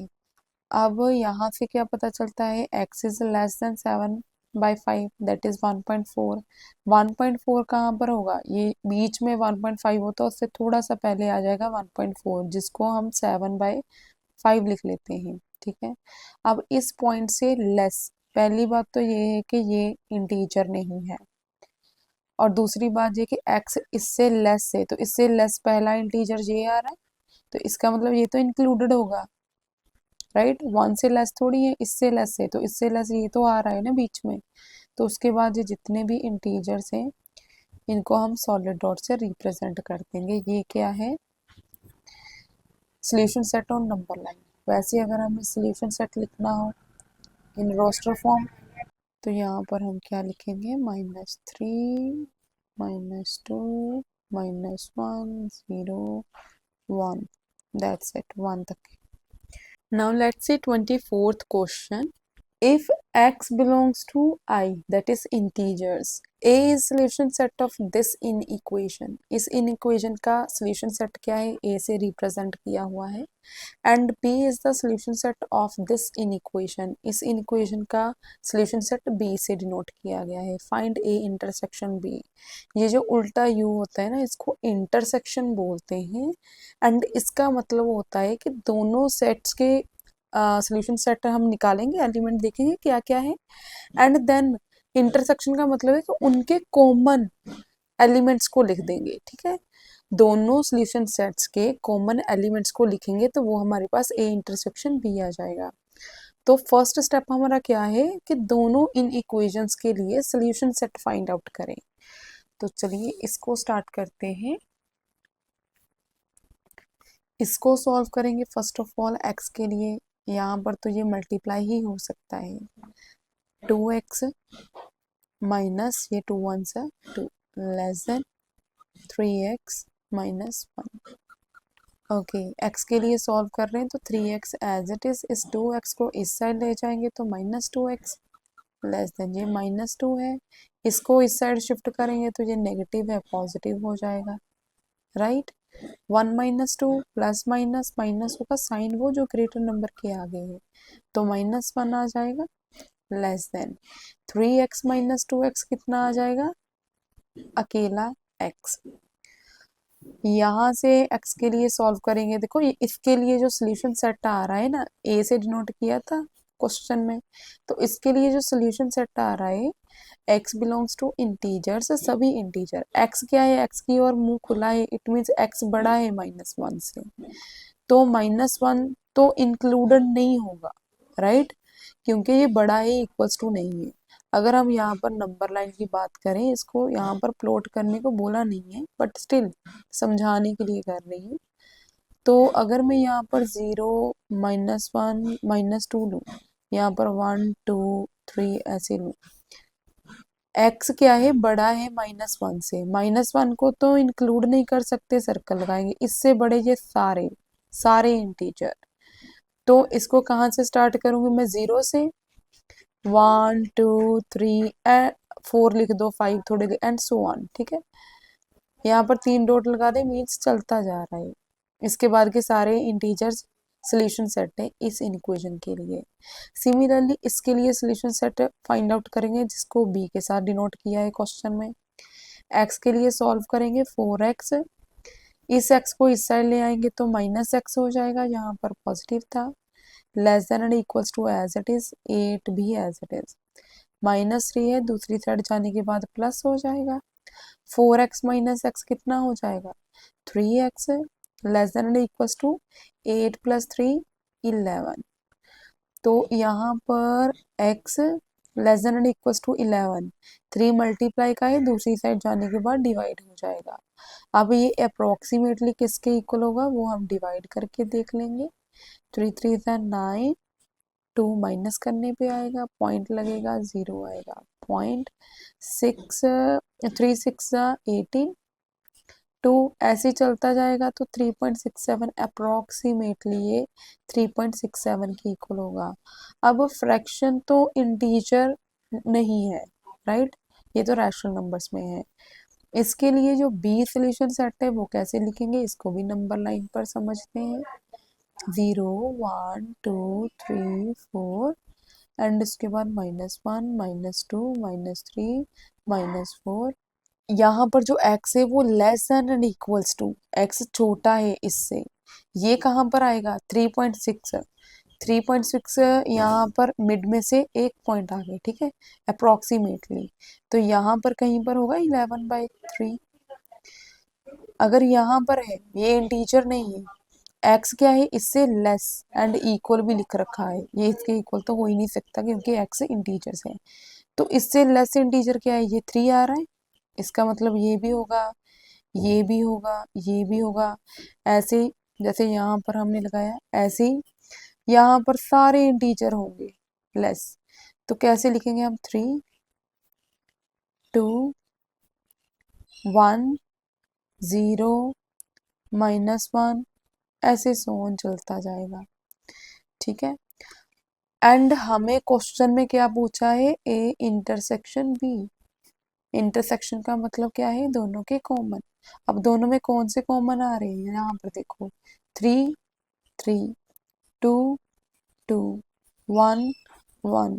अब यहाँ से क्या पता चलता है? x is less then 7/5, that is 1.4। 1.4 कहाँ पर होगा? ये बीच में 1.5 होता है, उससे थोड़ा सा पहले आ जाएगा 1.4, जिसको हम 7/5 लिख लेते हैं। ठीक है, अब इस पॉइंट से लेस, पहली बात तो ये है कि ये इंटीजर नहीं है, और दूसरी बात ये कि x इससे लेस है, तो इससे लेस पहला इंटीजर ये आ रहा है, तो इसका मतलब ये तो इंक्लूडेड होगा, राइट। 1 से लेस थोड़ी है, इससे लेस है, तो इससे लेस ये तो आ रहा है ना बीच में। तो उसके बाद ये जितने भी इंटीजर्स हैं इनको हम सॉलिड डॉट से रिप्रेजेंट कर देंगे। ये क्या है? Solution set on number line. वैसे अगर हमें सोल्यूशन सेट लिखना हो इन रोस्टर फॉर्म, तो यहाँ पर हम क्या लिखेंगे? -3 -2 -1 0 1, दैट्स इट, 1 तक। Now let's see 24th question. If x belongs to I, that is integers. A is solution set of this in equation. इस इन इक्वेशन का solution set क्या है? A से represent किया हुआ है. And B is the solution set of this in equation. इस in equation का solution set B से denote किया गया है. Find A intersection B. ये जो उल्टा U होता है ना, इसको intersection बोलते हैं. And इसका मतलब होता है कि दोनों sets के सोल्यूशन सेट हम निकालेंगे, एलिमेंट देखेंगे क्या क्या है, एंड देन इंटरसेक्शन का मतलब है कि उनके कॉमन एलिमेंट्स को लिख देंगे. ठीक है, दोनों सोल्यूशन सेट्स के कॉमन एलिमेंट्स को लिखेंगे तो वो हमारे पास ए इंटरसेक्शन बी आ जाएगा. तो फर्स्ट स्टेप हमारा क्या है कि दोनों इन इक्वेशंस के लिए सोल्यूशन सेट फाइंड आउट करें. तो चलिए इसको स्टार्ट करते हैं. इसको सॉल्व करेंगे फर्स्ट ऑफ ऑल एक्स के लिए. यहाँ पर तो ये मल्टीप्लाई ही हो सकता है. 2x माइनस ये 2 1 से 2 less then 3x minus 1. Okay, x के लिए सॉल्व कर रहे हैं तो 3x एज इट इज, इस 2x को इस साइड ले जाएंगे तो -2x लेस देन ये -2 है. इसको इस साइड शिफ्ट करेंगे तो ये नेगेटिव है, पॉजिटिव हो जाएगा. राइट, 1 -2 प्लस माइनस, माइनस का साइन वो जो ग्रेटर नंबर के आगे है, तो -1 आ जाएगा less then 3x minus 2x कितना आ जाएगा? अकेला x. यहाँ से x के लिए सॉल्व करेंगे. देखो ये इसके लिए जो सोल्यूशन सेट आ रहा है ना, a से डिनोट किया था क्वेश्चन में, तो इसके लिए जो सोल्यूशन सेट आ रहा है x बिलोंग्स टू इंटीजर्स, सभी इंटीजर. x क्या है? x की ओर मुंह खुला है, इट मीन्स x बड़ा है -1 से, तो -1 तो इंक्लूडेड नहीं होगा. राइट, क्योंकि ये बड़ा है इक्वल्स टू नहीं है. अगर हम यहाँ पर नंबर लाइन की बात करें, इसको यहाँ पर प्लॉट करने को बोला नहीं है, बट स्टिल समझाने के लिए कर रही हूँ. तो अगर मैं यहाँ पर 0 -1 -2 लूँ, यहाँ पर 1 2 3 ऐसे लूँ, x क्या है? बड़ा है -1 से. -1 को तो इंक्लूड नहीं कर सकते, सर्कल लगाएंगे. इससे बड़े ये सारे सारे इंटीजर. तो इसको कहाँ से स्टार्ट करूंगी मैं? 0 से. 1 2 3 4 लिख दो, 5 थोड़े एंड सो ऑन. ठीक है, यहाँ पर 3 डॉट लगा दे, मीन्स चलता जा रहा है. इसके बाद के सारे इंटीजर्स सोल्यूशन सेट है इस इक्वेशन के लिए. सिमिलरली इसके लिए सोल्यूशन सेट फाइंड आउट करेंगे जिसको b के साथ डिनोट किया है क्वेश्चन में. x के लिए सॉल्व करेंगे 4x, इस x को इस साइड ले आएंगे तो -x हो जाएगा, यहाँ पर पॉजिटिव था. Less than and equals to as it is, 8 भी एज इट इज. -3 है, दूसरी साइड जाने के बाद प्लस हो जाएगा. 4x माइनस x कितना हो जाएगा? 3x less than and equals to 8 + 3 11. तो यहाँ पर x less than and equals to 11, 3 multiply का है, दूसरी साइड जाने के बाद डिवाइड हो जाएगा. अब ये अप्रोक्सीमेटली किसके इक्वल होगा वो हम डिवाइड करके देख लेंगे. 3 3 9, 2 माइनस करने पे आएगा, पॉइंट लगेगा, 0 आएगा. 0.6 3 6 18, 2 ऐसे ही चलता जाएगा तो 3.67 अप्रोक्सीमेटली ये 3.67 की इक्वल होगा. अब फ्रैक्शन तो इंटीजर नहीं है, राइट, ये तो रैशनल नंबर्स में है. इसके लिए जो बी सोल्यूशन सेट है वो कैसे लिखेंगे, इसको भी नंबर लाइन पर समझते हैं. 0 1 2 3 4 एंड इसके बाद -1 -2 -3 -4. यहाँ पर जो x है वो less than and equals to, x छोटा है इससे, ये कहाँ पर आएगा? 3.6. 3.6 यहाँ पर मिड में से एक पॉइंट आ गया. ठीक है, अप्रोक्सीमेटली, तो यहाँ पर कहीं पर होगा 11/3. अगर यहाँ पर है, ये इंटीजर नहीं है, x क्या है? इससे लेस एंड इक्वल भी लिख रखा है, ये इसके इक्वल तो हो ही नहीं सकता क्योंकि x इंटीजर्स है. तो इससे लेस इंटीजर क्या है? ये 3 आ रहा है, इसका मतलब ये भी होगा, ये भी होगा, ये भी होगा. ऐसे जैसे यहाँ पर हमने लगाया, ऐसे ही यहाँ पर सारे इंटीजर होंगे लेस. तो कैसे लिखेंगे हम? 3 2 1 0 -1 ऐसे सोन चलता जाएगा. ठीक है, एंड हमें क्वेश्चन में क्या पूछा है, ए इंटरसेक्शन बी। इंटरसेक्शन का मतलब क्या है, दोनों के कॉमन। अब दोनों में कौन से कॉमन आ रहे हैं, यहाँ पर देखो 3 3, 2 2, 1 1,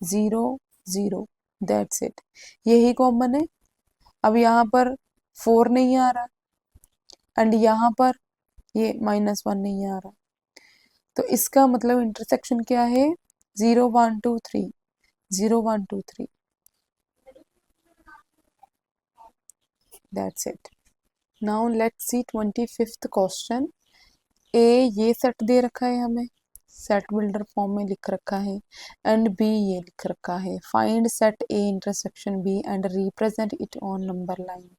0 0, दैट्स इट, यही कॉमन है। अब यहाँ पर 4 नहीं आ रहा एंड यहाँ पर ये -1 नहीं आ रहा, तो इसका मतलब इंटरसेक्शन क्या है, 0 1 2 3, 0 1 2 3, that's it. Now let's see 25th question. ए ये सेट दे रखा है हमें, सेट बिल्डर फॉर्म में लिख रखा है, एंड बी ये लिख रखा है, find set A intersection B and represent it on number line.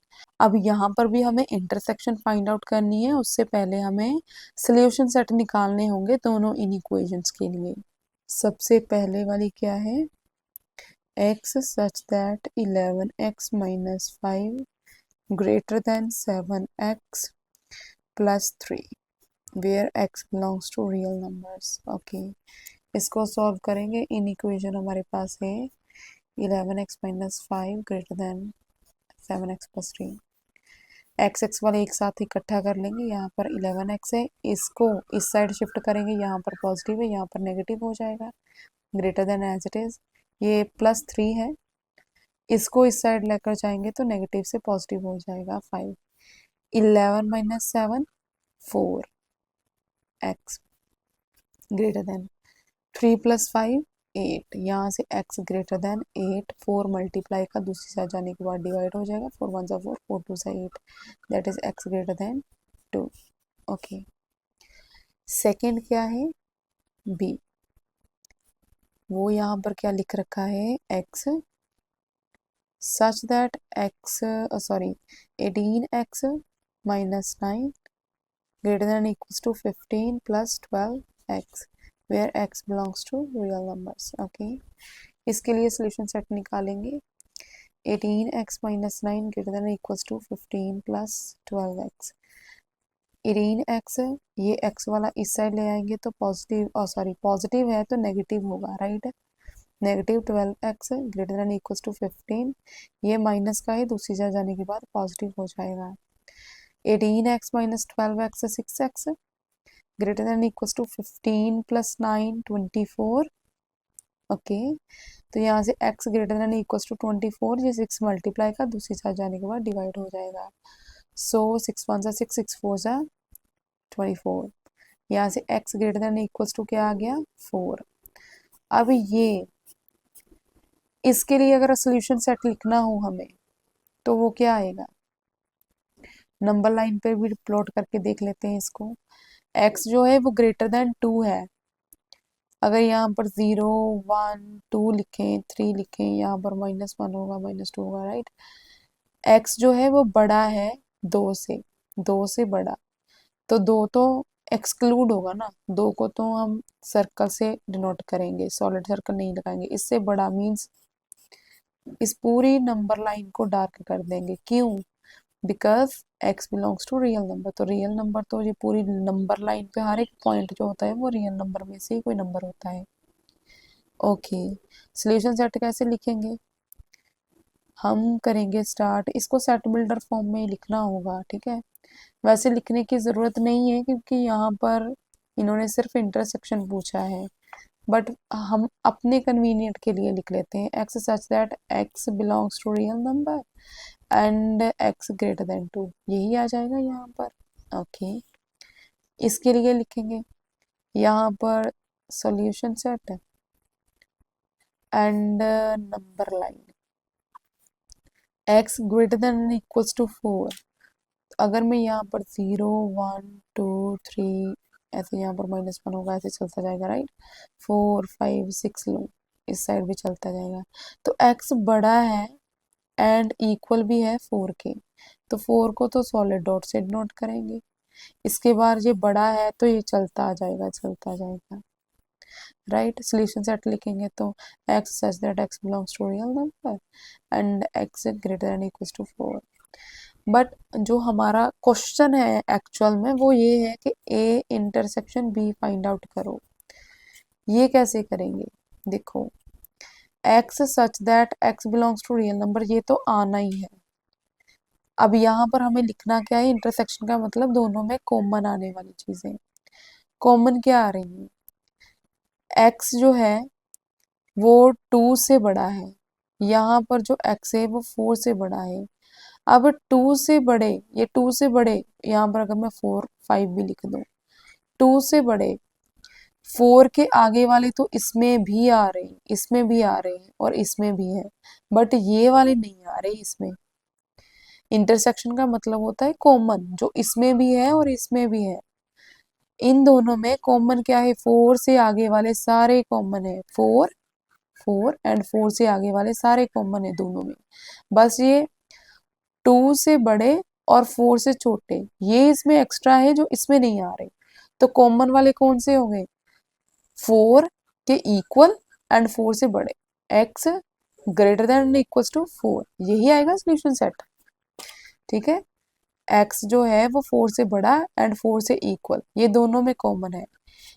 अब यहाँ पर भी हमें इंटरसेक्शन फाइंड आउट करनी है, उससे पहले हमें सोल्यूशन सेट निकालने होंगे दोनों इन इक्वेशंस के लिए। सबसे पहले वाली क्या है, x such that 11x minus 5 greater than 7x plus 3 where x belongs to real numbers। Okay, इसको सॉल्व करेंगे। इन इक्वेशन हमारे पास है 11x minus 5 greater than 7x plus 3। X x वाले एक साथ इकट्ठा कर लेंगे, यहाँ पर 11x है, इसको इस साइड शिफ्ट करेंगे, यहाँ पर पॉजिटिव है, यहाँ पर नेगेटिव हो जाएगा, greater than as it is. ये +3 है, इसको इस साइड लेकर जाएंगे तो नेगेटिव से पॉजिटिव हो जाएगा 5। 11 - 7 4, x ग्रेटर देन 3 + 5 8, यहाँ से x ग्रेटर देन 8, 4 मल्टीप्लाई का दूसरी साइड जाने के बाद डिवाइड हो जाएगा, 4 1 = 4, 4 2 = 8, that is x greater than 2। Okay, second क्या है, b, वो यहाँ पर क्या लिख रखा है, x such that x 18x minus 9 greater than or equals to 15 plus 12x where x belongs to real numbers। Okay, इसके लिए सोल्यूशन सेट निकालेंगे। 18x minus 9 greater than or equals to 15 plus 12x। 18x, ये x वाला इस side ले आएंगे तो positive है तो नेगेटिव होगा, right. Negative 12x greater than equals to 15, ये माइनस का है, दूसरी साइड जाने के बाद पॉजिटिव हो जाएगा। 18x minus 12x 6x greater than equals to 15 plus 9 24। Okay, तो यहाँ से x greater than equals to 24, ये 6 मल्टीप्लाई का दूसरी साइड जाने के बाद डिवाइड हो जाएगा। सो 6 1 = 6, 6 4 = 24, यहाँ से x greater than equals to क्या आ गया, 4। अब ये इसके लिए अगर सोल्यूशन सेट लिखना हो हमें तो वो क्या आएगा, नंबर लाइन पे भी प्लॉट करके देख लेते हैं इसको। x जो है वो ग्रेटर देन 2 है, अगर यहाँ पर 0 1 2 लिखें, 3 लिखें, यहाँ पर -1 होगा, -2 होगा, राइट। x जो है वो बड़ा है 2 से बड़ा, तो 2 तो एक्सक्लूड होगा ना, 2 को तो हम सर्कल से डिनोट करेंगे, सॉलिड सर्कल नहीं लगाएंगे। इससे बड़ा मीन्स इस पूरी नंबर लाइन को डार्क कर देंगे, क्यों, because x belongs to real number, तो रियल नंबर तो ये पूरी नंबर लाइन पे हर एक पॉइंट जो होता है वो रियल नंबर में से ही कोई नंबर होता है। ओके, सोल्यूशन सेट कैसे लिखेंगे, हम करेंगे स्टार्ट, इसको सेट बिल्डर फॉर्म में ही लिखना होगा, ठीक है। वैसे लिखने की ज़रूरत नहीं है क्योंकि यहाँ पर इन्होंने सिर्फ इंटरसेक्शन पूछा है, बट हम अपने कन्वीनियंट के लिए लिख लेते हैं, x such that x belongs to real number and x greater than 2, यही आ जाएगा यहाँ पर। ओके, इसके लिए लिखेंगे यहाँ पर solution set and number line, x greater than equals to 4, अगर मैं यहाँ पर 0 1 2 3 ऐसे, यहाँ पर -1 होगा, ऐसे चलता जाएगा, राइट। 4 5 6 लो, इस साइड भी चलता जाएगा, तो x बड़ा है एंड इक्वल भी है 4 के, तो 4 को तो सॉलिड डॉट से डिनोट करेंगे। इसके बाद ये बड़ा है तो ये चलता चलता जाएगा, राइट। सोल्यूशन सेट लिखेंगे तो x such that x belongs to real number and x greater than equals to 4। But जो हमारा क्वेश्चन है एक्चुअल में वो ये है कि a intersection b find out करो। ये कैसे करेंगे, देखो x such that x belongs to real number, ये तो आना ही है। अब यहाँ पर हमें लिखना क्या है, इंटरसेक्शन का मतलब दोनों में कॉमन आने वाली चीजें। कॉमन क्या आ रही है, x जो है वो 2 से बड़ा है, यहाँ पर जो x है वो 4 से बड़ा है। अब 2 से बड़े, ये 2 से बड़े, यहाँ पर अगर मैं 4 5 भी लिख दूं, 2 से बड़े 4 के आगे वाले तो इसमें भी आ रहे हैं, इसमें भी आ रहे हैं और इसमें भी है, बट ये वाले नहीं आ रहे इसमें। इंटरसेक्शन का मतलब होता है कॉमन, जो इसमें भी है और इसमें भी है। इन दोनों में कॉमन क्या है, 4 से आगे वाले सारे कॉमन है, 4 4 एंड 4 से आगे वाले सारे कॉमन है दोनों में। बस ये 2 से बड़े और 4 से छोटे ये इसमें एक्स्ट्रा है जो इसमें नहीं आ रहे। तो कॉमन वाले कौन से होंगे, 4 के इक्वल एंड 4 से बड़े, x greater than equals to 4, यही आएगा सोल्यूशन सेट। ठीक है, x जो है वो 4 से बड़ा एंड 4 से इक्वल, ये दोनों में कॉमन है।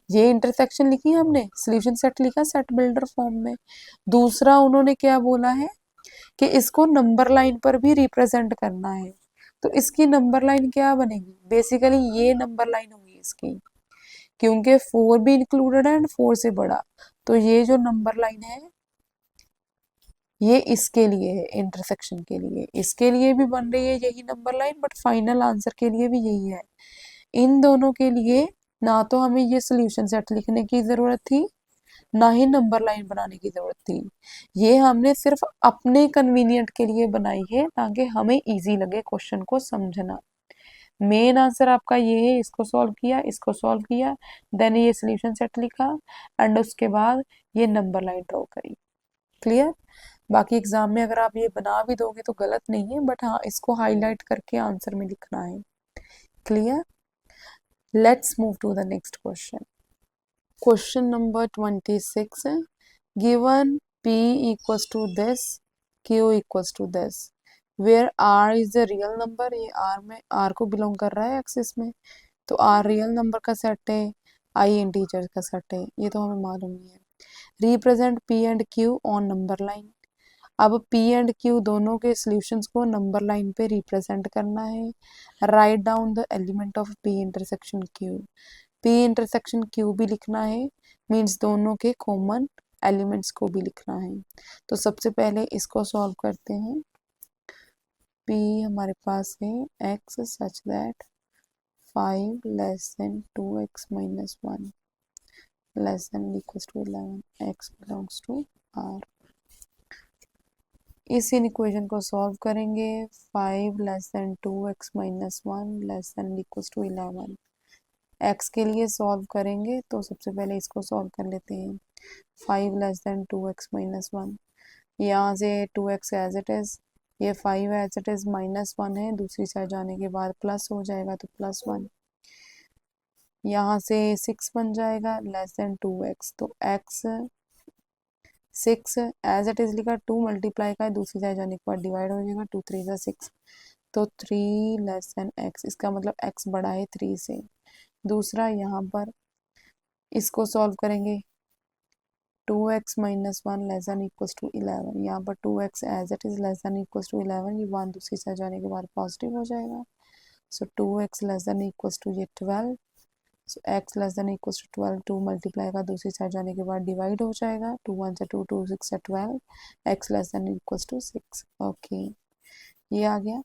ये इंटरसेक्शन लिखी हमने, सोल्यूशन सेट लिखा सेट बिल्डर फॉर्म में। दूसरा उन्होंने क्या बोला है कि इसको नंबर लाइन पर भी रिप्रेजेंट करना है। तो इसकी नंबर लाइन क्या बनेगी, बेसिकली ये नंबर लाइन होगी इसकी, क्योंकि 4 भी इंक्लूडेड है एंड 4 से बड़ा। तो ये जो नंबर लाइन है ये इसके लिए है, इंटरसेक्शन के लिए, इसके लिए भी बन रही है यही number line, but final answer के लिए भी यही है। इन दोनों के लिए ना तो हमें ये सोल्यूशन सेट लिखने की जरूरत थी, ना ही नंबर लाइन बनाने की जरूरत थी। ये हमने सिर्फ अपने कन्वीनियंट के लिए बनाई है ताकि हमें इजी लगे क्वेश्चन को समझना। मेन आंसर आपका ये है, इसको सॉल्व किया, इसको सॉल्व किया, देन ये सोल्यूशन सेट लिखा एंड उसके बाद ये नंबर लाइन ड्रॉ करी। क्लियर। बाकी एग्जाम में अगर आप ये बना भी दोगे तो गलत नहीं है, बट हाँ इसको हाईलाइट करके आंसर में लिखना है। Clear. Let's move to the next question. Question number 26 है, given p equals to this, q equals to this, where r is a real number, ये r में r को बिलोंग कर रहा है एक्सिस में, तो r रियल नंबर का सेट है, i इंटीजर का सेट है, ये तो हमें मालूम ही है। Represent p and q on number line. अब p एंड q दोनों के सॉल्यूशंस को नंबर लाइन पे रिप्रेजेंट करना है। Write down the element of p intersection q, p intersection q भी लिखना है, मीन्स दोनों के कॉमन एलिमेंट्स को भी लिखना है। तो सबसे पहले इसको सॉल्व करते हैं। p हमारे पास है x such that 5 less than 2x minus 1 less than equals to 11, x belongs to r। इस इक्वेशन को सॉल्व करेंगे, 5 less than 2x minus 1 less than equals to 11। x के लिए सॉल्व करेंगे तो सबसे पहले इसको सॉल्व कर लेते हैं। 5 लेस देन 2x माइनस 1, यहाँ से 2x एज इट इज, ये 5 एज इट इज माइनस 1 है, दूसरी साइड जाने के बाद प्लस हो जाएगा तो प्लस 1, यहाँ से 6 बन जाएगा लेस देन 2x, तो x 6 एज इट इज लिखा, 2 मल्टीप्लाई का दूसरी साइड जाने के बाद डिवाइड हो जाएगा, 2 3 6, तो 3 लेस देन x, इसका मतलब x बड़ा है 3 से। दूसरा यहाँ पर इसको सॉल्व करेंगे, 2x minus 1 less than equals to 11, यहाँ पर 2x as it is less than equals to 11, ये 1 दूसरी साइड जाने के बाद पॉजिटिव हो जाएगा, so 2x less than equals to ये 12, so x less than equals to 12, 2 multiply का दूसरी साइड जाने के बाद डिवाइड हो जाएगा, 2 1 से 2 2 6 से 12, x less than equals to 6। Okay, ये आ गया।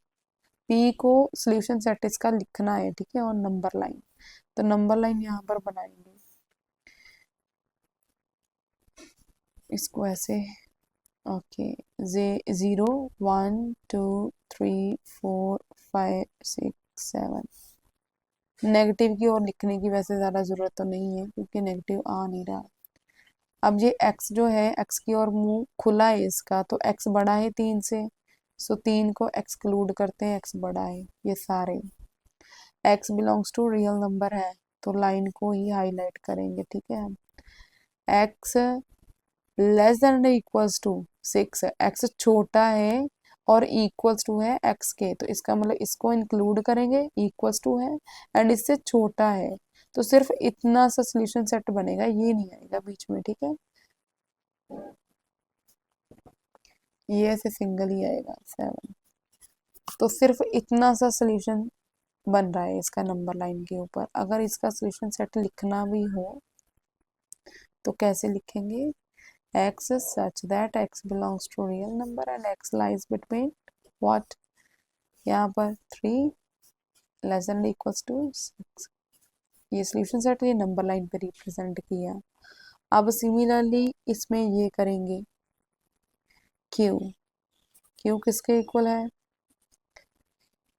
p को सोल्यूशन सेट इसका लिखना है, ठीक है, और नंबर लाइन, तो नंबर लाइन यहाँ पर बनाएंगे, इसको ऐसे, ओके, 0 1 2 3 4 5 6 7, नेगेटिव की ओर लिखने की वैसे ज़्यादा ज़रूरत तो नहीं है क्योंकि नेगेटिव आ नहीं रहा। अब ये x जो है, x की ओर मुंह खुला है इसका, तो x बड़ा है 3 से, सो 3 को एक्सक्लूड करते हैं, x बड़ा है, ये सारे x belongs to real number है, तो लाइन को ही हाईलाइट करेंगे, ठीक है। हम x less than equals to 6, x छोटा है और इक्वल्स टू है x के, तो इसका मतलब इसको इंक्लूड करेंगे, इक्वल्स टू है एंड इससे छोटा है, तो सिर्फ इतना सा सोल्यूशन सेट बनेगा, ये नहीं आएगा बीच में, ठीक है। ये ऐसे सिंगल ही आएगा 7। तो सिर्फ इतना सा सोल्यूशन बन रहा है इसका नंबर लाइन के ऊपर। अगर इसका सोल्यूशन सेट लिखना भी हो तो कैसे लिखेंगे? x such that x belongs to real number and x lies between what? यहाँ पर 3 लेस देन इक्वल्स टू 6। ये सोल्यूशन सेट ये नंबर लाइन पे रिप्रेजेंट किया। अब सिमिलरली इसमें ये करेंगे q। q किसके इक्वल है?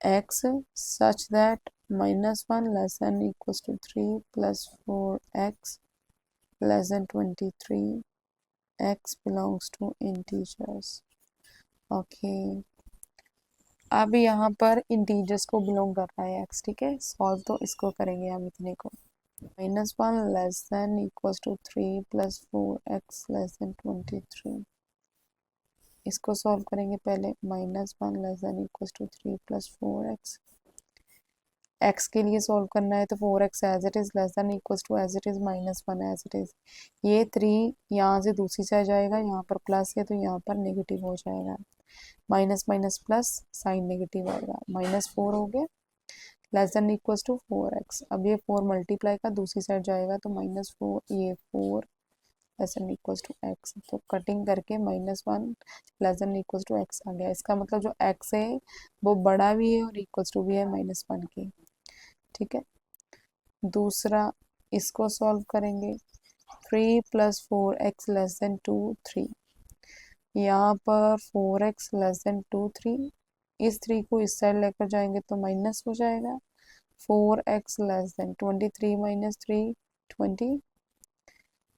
x such that -1 less than equals to 3 plus 4x less than 23 x belongs to integers। Okay, अब यहाँ पर इंटीजर्स को बिलोंग कर रहा है x, ठीक है। सॉल्व तो इसको करेंगे हम इतने को। -1 less than equals to 3 plus 4x less than 23। इसको सॉल्व करेंगे पहले। -1 less than equals to 3 plus 4x। x के लिए सॉल्व करना है तो 4x as it is less than equals to as it is -1 as it is. ये 3 यहाँ से दूसरी साइड जाएगा, यहाँ पर प्लस है तो यहाँ पर नेगेटिव हो जाएगा। Minus minus plus, sign negative आएगा। -4 हो गया less than equals to 4x। अब ये 4 मल्टीप्लाई का दूसरी साइड जाएगा तो -4, ये 4 less than equals to x। तो कटिंग करके -1 less than equals to x आ गया। इसका मतलब जो x है वो बड़ा भी है और इक्वल्स टू भी है -1 के, ठीक है। दूसरा इसको सॉल्व करेंगे। 3 प्लस 4x लेस देन 2 3। यहाँ पर 4x लेस देन 2 3। इस 3 को इस साइड लेकर जाएंगे तो माइनस हो जाएगा। 4x less than 23 minus 3 20।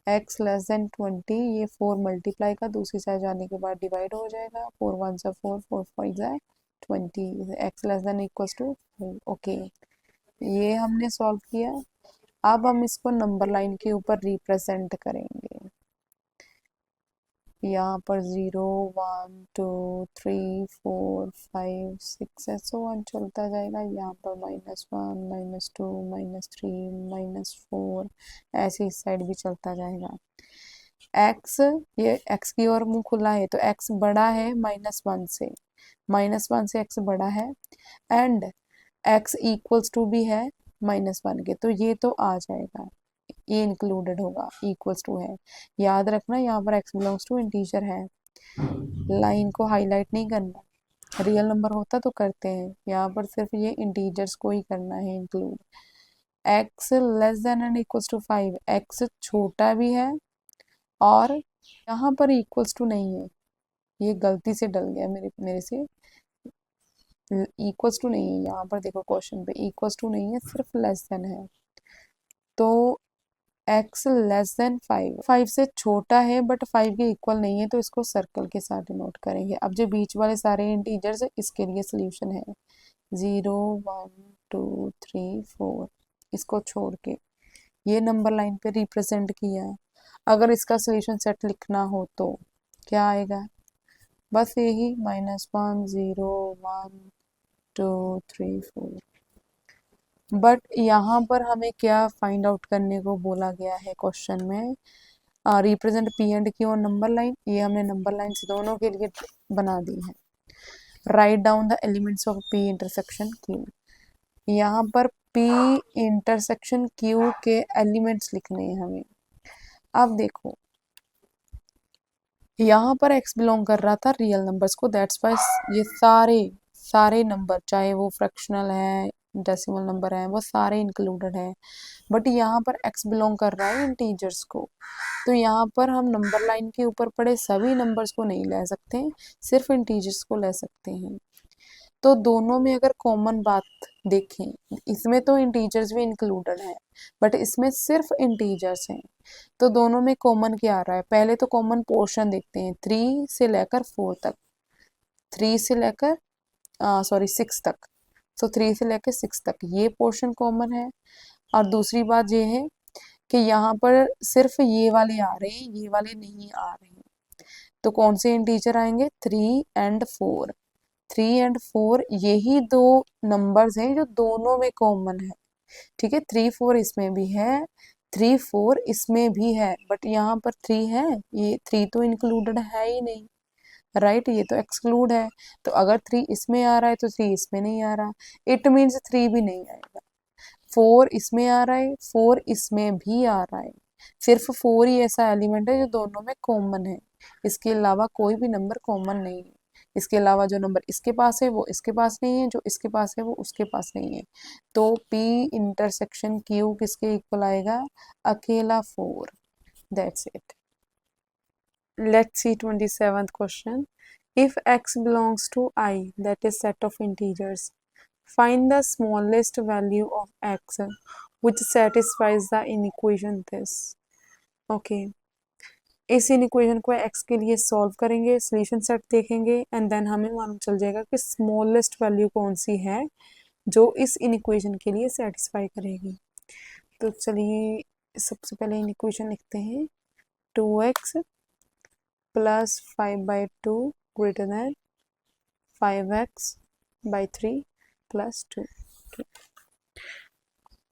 x less then 20, ये 4 मल्टीप्लाई का दूसरी साइड जाने के बाद डिवाइड हो जाएगा। 4 1 सा 4, 4 5 सा 20। x less than equals to 5। Okay, ये हमने सॉल्व किया। अब हम इसको नंबर लाइन के ऊपर रिप्रेजेंट करेंगे। यहाँ पर 0 1 2 3 4 5 6 ऐसे 1 चलता जाएगा। यहाँ पर -1 -2 -3 -4 ऐसे इस साइड भी चलता जाएगा। x, ये x की ओर मुंह खुला है तो x बड़ा है -1 से, -1 से x बड़ा है एंड x इक्वल्स टू भी है -1 के, तो ये तो आ जाएगा, ये इंक्लूडेड होगा, इक्वल्स टू है। याद रखना यहाँ पर x बिलोंग्स टू इंटीजर है। लाइन को हाईलाइट नहीं करना, रियल नंबर होता तो करते हैं, यहाँ पर सिर्फ ये इंटीजर्स को ही करना है include. x less than and equals to 5, x छोटा भी है और यहाँ पर इक्वल्स टू नहीं है, ये गलती से डल गया मेरे से। इक्वल्स टू नहीं है यहाँ पर, देखो क्वेश्चन पे इक्वल्स टू नहीं है, सिर्फ लेस देन है। तो x लेस देन 5, 5 से छोटा है बट 5 के इक्वल नहीं है, तो इसको सर्कल के साथ नोट करेंगे। अब जो बीच वाले सारे इंटीजर्स है इसके लिए सोल्यूशन है 0 1 2 3 4, इसको छोड़ के ये नंबर लाइन पे रिप्रेजेंट किया। अगर इसका सोल्यूशन सेट लिखना हो तो क्या आएगा? बस यही -1 0 1 2 3 4। बट यहाँ पर हमें क्या फाइंड आउट करने को बोला गया है क्वेश्चन में? रिप्रेजेंट पी एंड क्यू और नंबर लाइन, ये हमने नंबर लाइन्स दोनों के लिए बना दी है। Write down the elements of P intersection Q. यहाँ पर पी इंटरसेक्शन क्यू के एलिमेंट्स लिखने हैं हमें। अब देखो यहाँ पर x बिलोंग कर रहा था रियल नंबर्स को, दैट्स वाई ये सारे नंबर, चाहे वो फ्रैक्शनल है डेसिमल नंबर है, वो सारे इंक्लूडेड है। बट यहाँ पर x बिलोंग कर रहा है इंटीजर्स को, तो यहाँ पर हम नंबर लाइन के ऊपर पड़े सभी नंबर्स को नहीं ले सकते, सिर्फ इंटीजर्स को ले सकते हैं। तो दोनों में अगर कॉमन बात देखें, इसमें तो इंटीजर्स भी इंक्लूडेड है बट इसमें सिर्फ इंटीजर्स हैं, तो दोनों में कॉमन क्या आ रहा है? पहले तो कॉमन पोर्शन देखते हैं, 3 से लेकर 4 तक, 3 से लेकर 6 तक, तो 3 से लेकर 6 तक ये पोर्शन कॉमन है। और दूसरी बात ये है कि यहाँ पर सिर्फ ये वाले आ रहे हैं, ये वाले नहीं आ रहे हैं, तो कौन से इंटीजर आएंगे? 3 एंड 4। 3 एंड 4 यही दो नंबर्स हैं जो दोनों में कॉमन है, ठीक है, 3 4 इसमें भी है, 3 4 इसमें भी है, बट यहाँ पर 3 है, ये 3 तो इंक्लूडेड है ही नहीं, राइट, ये तो एक्सक्लूड है। तो अगर 3 इसमें आ रहा है तो 3 इसमें नहीं आ रहा, इट मीन्स 3 भी नहीं आएगा। 4 इसमें आ रहा है, 4 इसमें भी आ रहा है, सिर्फ 4 ही ऐसा एलिमेंट है जो दोनों में कॉमन है, इसके अलावा कोई भी नंबर कॉमन नहीं है। इसके अलावा जो नंबर इसके पास है वो इसके पास नहीं है, जो इसके पास है वो उसके पास नहीं है। तो P इंटरसेक्शन Q किसके इक्वल आएगा, अकेला 4। That's it. Let's see 27th question. If x belongs to I, that is set of integers, find the smallest value of x which satisfies the inequation this. Okay. इस inequation को x के लिए solve करेंगे, solution set देखेंगे and then हमें मालूम चल जाएगा कि स्मॉलेस्ट वैल्यू कौन सी है जो इस इनइक्वेशन के लिए सेटिस्फाई करेगी। तो चलिए सबसे पहले इनइक्वेशन लिखते हैं, 2x plus 5/2 greater than 5x/3 plus 2।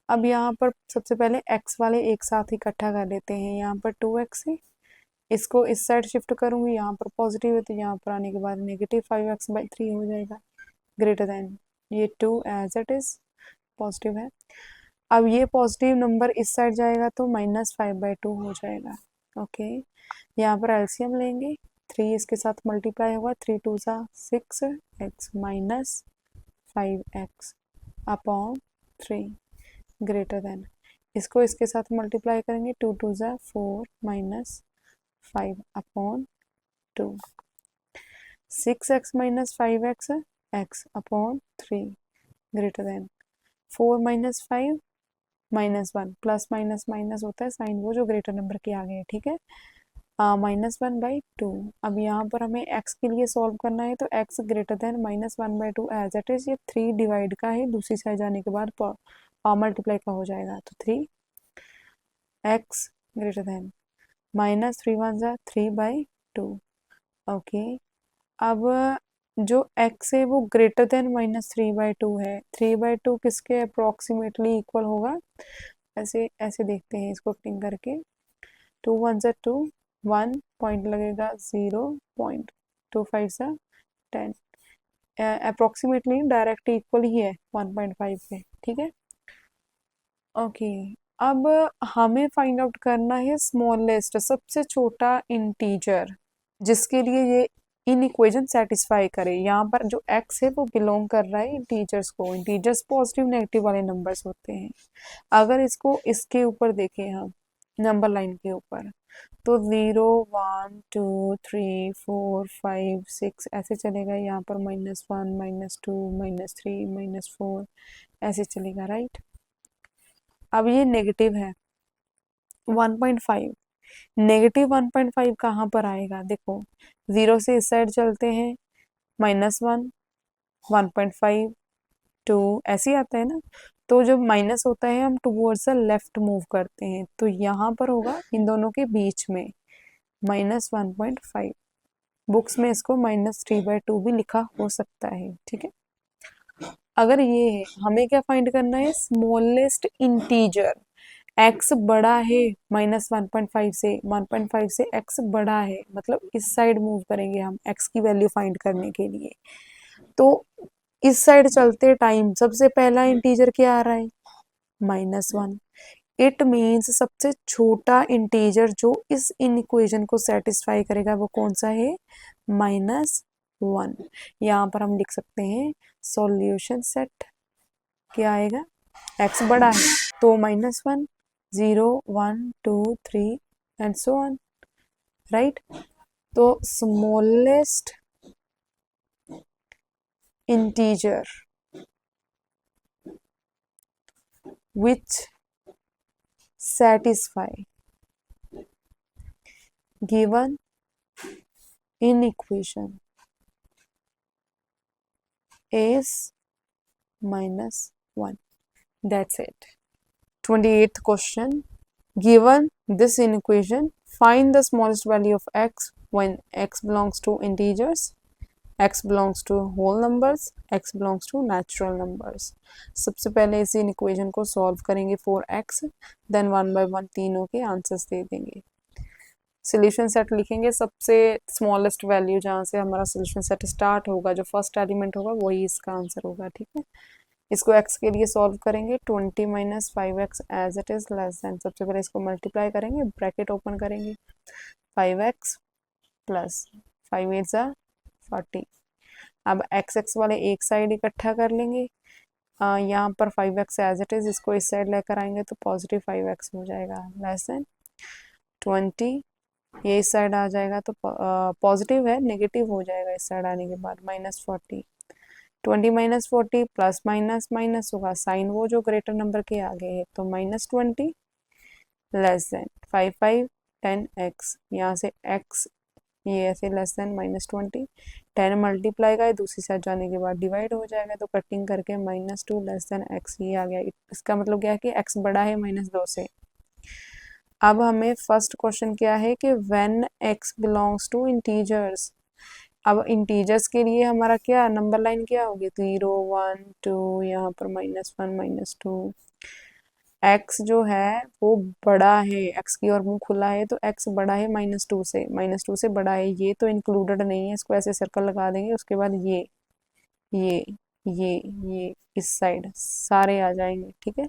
अब यहाँ पर सबसे पहले x वाले एक साथ इकट्ठा कर लेते हैं, यहाँ पर 2x है, इसको इस साइड शिफ्ट करूंगी, यहाँ पर पॉजिटिव है तो यहाँ पर आने के बाद नेगेटिव 5x/3 हो जाएगा, ग्रेटर देन ये 2 एज इट इज पॉजिटिव है। अब ये पॉजिटिव नंबर इस साइड जाएगा तो -5/2 हो जाएगा। ओके, यहाँ पर एलसीएम लेंगे, 3 इसके साथ मल्टीप्लाई होगा, 3 2 सा 6x minus 5x upon 3 greater then, इसको इसके साथ मल्टीप्लाई करेंगे, 2 2 सा 4 minus 5 upon 2, 6x minus 5x x upon 3 greater then 4 minus 5 minus 1, plus minus minus होता है साइन वो जो ग्रेटर नंबर के आगे है, ठीक है, -1/2। अब यहाँ पर हमें x के लिए सॉल्व करना है तो x greater than -1/2 as it is, ये 3 डिवाइड का है, दूसरी साइड जाने के बाद मल्टीप्लाई का हो जाएगा, तो 3x ग्रेटर देन -3 1 जा 3/2। ओके, अब जो x है वो ग्रेटर देन -3/2 है, 3/2 किसके अप्रोक्सीमेटली इक्वल होगा, ऐसे ऐसे देखते हैं इसको क्लिक करके, 2 1 जा 2, 1 पॉइंट लगेगा 0.25 सा 10, अप्रोक्सीमेटली डायरेक्ट इक्वल ही है 1.5 के, ठीक है। ओके, अब हमें फाइंड आउट करना है स्मॉलेस्ट, सबसे छोटा इंटीजर जिसके लिए ये इन इक्वेशन सेटिस्फाई करे। यहाँ पर जो x है वो बिलोंग कर रहा है इंटीजर्स को, इंटीजर्स पॉजिटिव नेगेटिव वाले नंबर्स होते हैं। अगर इसको इसके ऊपर देखें हम नंबर लाइन के ऊपर, तो 0 1 2 3 4 5 6 ऐसे चलेगा, यहाँ पर -1 -2 -3 -4 ऐसे चलेगा, राइट। अब ये नेगेटिव है 1.5, नेगेटिव 1.5 कहाँ पर आएगा, देखो 0 से इस साइड चलते हैं, -1 1.5 2 ऐसे ही आता है ना, तो जब माइनस होता है हम टूवर्ड्स द लेफ्ट मूव करते हैं, तो यहाँ पर होगा इन दोनों के बीच में -1.5, बुक्स में इसको -3/2 भी लिखा हो सकता है, ठीक है। अगर ये है, हमें क्या फाइंड करना है, स्मॉलेस्ट इंटीजर, x बड़ा है -1.5 से, 1.5 से x बड़ा है, मतलब इस साइड मूव करेंगे हम x की वैल्यू फाइंड करने के लिए। तो इस साइड चलते टाइम सबसे पहला इंटीजर क्या आ रहा है, -1। इट मीन्स सबसे छोटा इंटीजर जो इस इनइक्वेशन को सेटिस्फाई करेगा वो कौन सा है, -1। यहाँ पर हम लिख सकते हैं सॉल्यूशन सेट, क्या आएगा, x बड़ा है तो -1 0 1 2 3 एंड सो ऑन, राइट। तो smallest integer which satisfy given in equation is -1. That's it. 28th question. Given this inequation, find the smallest value of x when x belongs to integers x belongs to whole numbers, x belongs to natural numbers. सबसे पहले इसी equation को solve करेंगे for x, then one by one तीनों के answers दे देंगे। Solution set लिखेंगे, सबसे स्मॉलेस्ट वैल्यू जहाँ से हमारा सोल्यूशन सेट स्टार्ट होगा, जो फर्स्ट एलिमेंट होगा वही इसका आंसर होगा, ठीक है। इसको x के लिए सॉल्व करेंगे, 20 minus 5x as it is less than, सबसे पहले इसको मल्टीप्लाई करेंगे, ब्रैकेट ओपन करेंगे, 5x प्लस 5 8 ज़ा 40। अब x वाले एक साइड इकट्ठा कर लेंगे, यहाँ पर 5x एज इट इज, इसको इस साइड लेकर आएंगे तो पॉजिटिव 5x हो जाएगा लेस देन 20, ये इस साइड आ जाएगा तो पॉजिटिव है, नेगेटिव हो जाएगा इस साइड आने के बाद, minus 40। 20 minus 40 plus minus minus होगा, साइन वो जो ग्रेटर नंबर के आगे है, तो माइनस 20 लेस देन 5 5 10x, यहाँ से x ये ऐसे लेस देन माइनस 20, 10 मल्टीप्लाई का दूसरी साइड जाने के बाद डिवाइड हो जाएगा, तो कटिंग करके माइनस 2 लेस देन x ये आ गया। इसका मतलब क्या है कि x बड़ा है माइनस 2 से। अब हमें फर्स्ट क्वेश्चन क्या है कि when x belongs to integers. अब इंटीजर्स के लिए हमारा क्या नंबर लाइन क्या होगी, 0 1 2, यहाँ पर -1 -2। x जो है वो बड़ा है, x की ओर मुंह खुला है, तो x बड़ा है -2 से, -2 से बड़ा है, ये तो इंक्लूडेड नहीं है, इसको ऐसे सर्कल लगा देंगे, उसके बाद ये ये ये इस साइड सारे आ जाएंगे, ठीक है।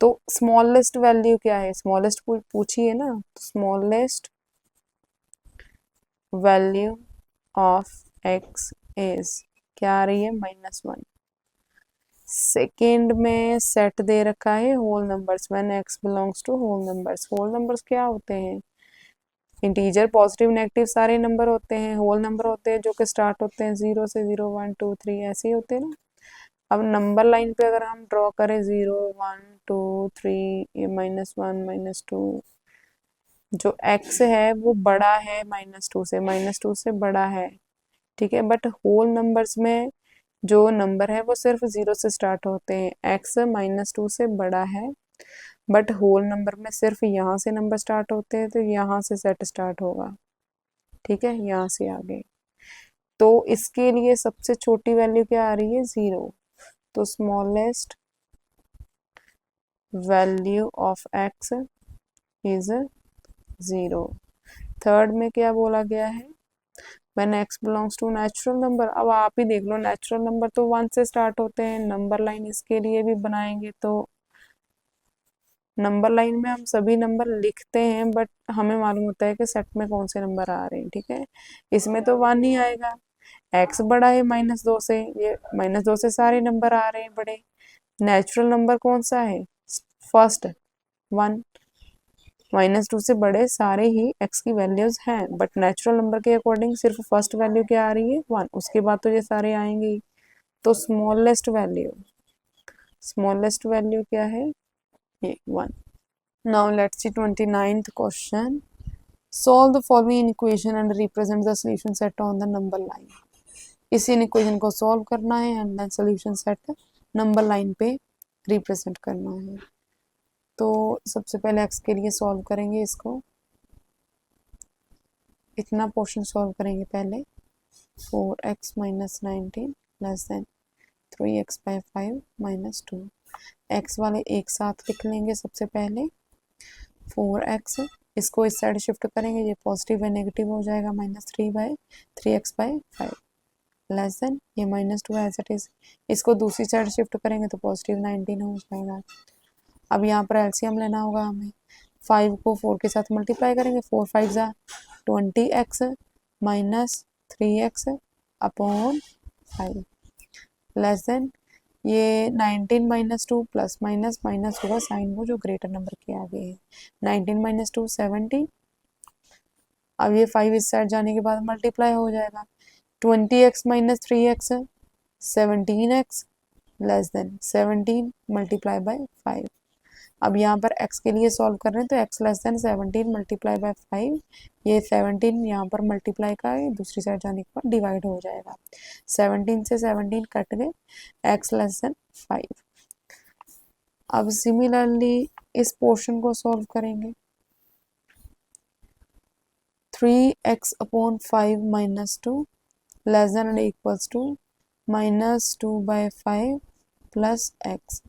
तो स्मॉलेस्ट वैल्यू क्या है, स्मॉलेस्ट पूछी है ना, तो smallest value of x is क्या आ रही है, -1। सेकेंड में सेट दे रखा है whole numbers, when x belongs to whole numbers. Whole numbers क्या होते हैं, इंटीजर पॉजिटिव नेगेटिव सारे नंबर होते हैं, होल नंबर होते हैं जो कि स्टार्ट होते हैं 0 से, 0 1 2 3 ऐसे ही होते हैं ना। अब नंबर लाइन पे अगर हम ड्रॉ करें 0 1 2 3, ये -1 -2, जो x है वो बड़ा है -2 से, -2 से बड़ा है, ठीक है। बट होल नंबर्स में जो नंबर है वो सिर्फ 0 से स्टार्ट होते हैं, x -2 से बड़ा है, बट होल नंबर में सिर्फ यहाँ से नंबर स्टार्ट होते हैं, तो यहाँ से सेट स्टार्ट होगा, ठीक है, यहाँ से आगे। तो इसके लिए सबसे छोटी वैल्यू क्या आ रही है, 0, तो smallest value of x is 0। Third में क्या बोला गया है, when x belongs to natural number. अब आप ही देख लो, नेचुरल नंबर तो 1 से स्टार्ट होते हैं, नंबर लाइन इसके लिए भी बनाएंगे तो नंबर लाइन में हम सभी नंबर लिखते हैं, बट हमें मालूम होता है कि सेट में कौन से नंबर आ रहे हैं, ठीक है। इसमें तो 1 ही आएगा, x बड़ा है -2 से, ये -2 से सारे नंबर आ रहे हैं बड़े। नेचुरल नंबर कौन सा है, फर्स्ट 1, -2 से बड़े सारे ही x की वैल्यूज हैं, बट नेचुरल नंबर के अकॉर्डिंग सिर्फ फर्स्ट वैल्यू क्या आ रही है, 1, उसके बाद तो ये सारे आएंगे ही। तो स्मॉलेस्ट वैल्यू क्या है, ये 1। Now let's see 29th question, solve the following equation and represent the solution set on the number line. इसी इक्वेशन को सॉल्व करना है and then solution set number line पे रिप्रेजेंट करना है। तो सबसे पहले x के लिए सॉल्व करेंगे, इसको इतना पोर्शन सॉल्व करेंगे पहले, 4x minus 19 less than 3x by 5 minus 2। x वाले एक साथ लिख लेंगे, सबसे पहले 4x, इसको इस साइड शिफ्ट करेंगे, ये पॉजिटिव है नेगेटिव हो जाएगा, -3x बाई 5 लेस देन ये -2 एज इट इज, इसको दूसरी साइड शिफ्ट करेंगे तो पॉजिटिव 19 हो जाएगा। अब यहाँ पर एलसीएम लेना होगा हमें, 5 को 4 के साथ मल्टीप्लाई करेंगे, 4 5 ज़ा 20x minus 3x upon 5 less then ये 19 -2 प्लस माइनस माइनस होगा, साइन वो जो ग्रेटर नंबर के आगे है, 19 - 2 70। अब ये 5 इस साइड जाने के बाद मल्टीप्लाई हो जाएगा, 20x minus 3x 17x less than 17 multiply by 5। अब यहाँ पर x के लिए सॉल्व कर रहे हैं, तो x less then 17 multiply by 5, ये 17 यहाँ पर मल्टीप्लाई का दूसरी साइड जाने के बाद डिवाइड हो जाएगा, 17 से 17 कट गए, x लेस देन 5। अब सिमिलरली इस पोर्शन को सॉल्व करेंगे, 3x upon 5 minus 2 less than and equals to -2/5 plus x.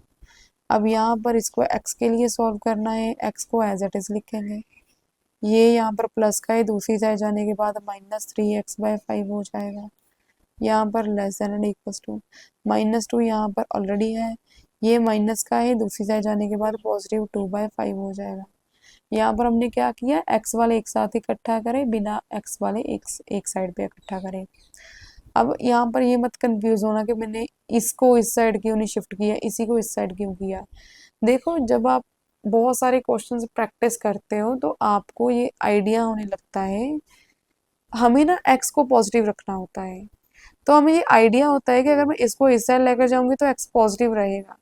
अब यहाँ पर इसको x के लिए सॉल्व करना है, x को एज इट इज लिखेंगे। ये यहाँ पर प्लस का है, दूसरी साइड जाने के बाद -3x/5 हो जाएगा। यहाँ पर less than and equals to -2 यहाँ पर ऑलरेडी है, ये माइनस का है, दूसरी साइड जाने के बाद +2/5 हो जाएगा। यहाँ पर हमने क्या किया, x वाले एक साथ इकट्ठा करें, बिना x वाले एक साइड पे इकट्ठा करें। अब यहाँ पर ये मत कंफ्यूज होना कि मैंने इसको इस साइड क्यों नहीं शिफ्ट किया, इसी को इस साइड क्यों किया। देखो, जब आप बहुत सारे क्वेश्चंस प्रैक्टिस करते हो तो आपको ये आइडिया होने लगता है। हमें ना x को पॉजिटिव रखना होता है, तो हमें ये आइडिया होता है कि अगर मैं इसको इस साइड लेकर जाऊंगी तो x पॉजिटिव रहेगा,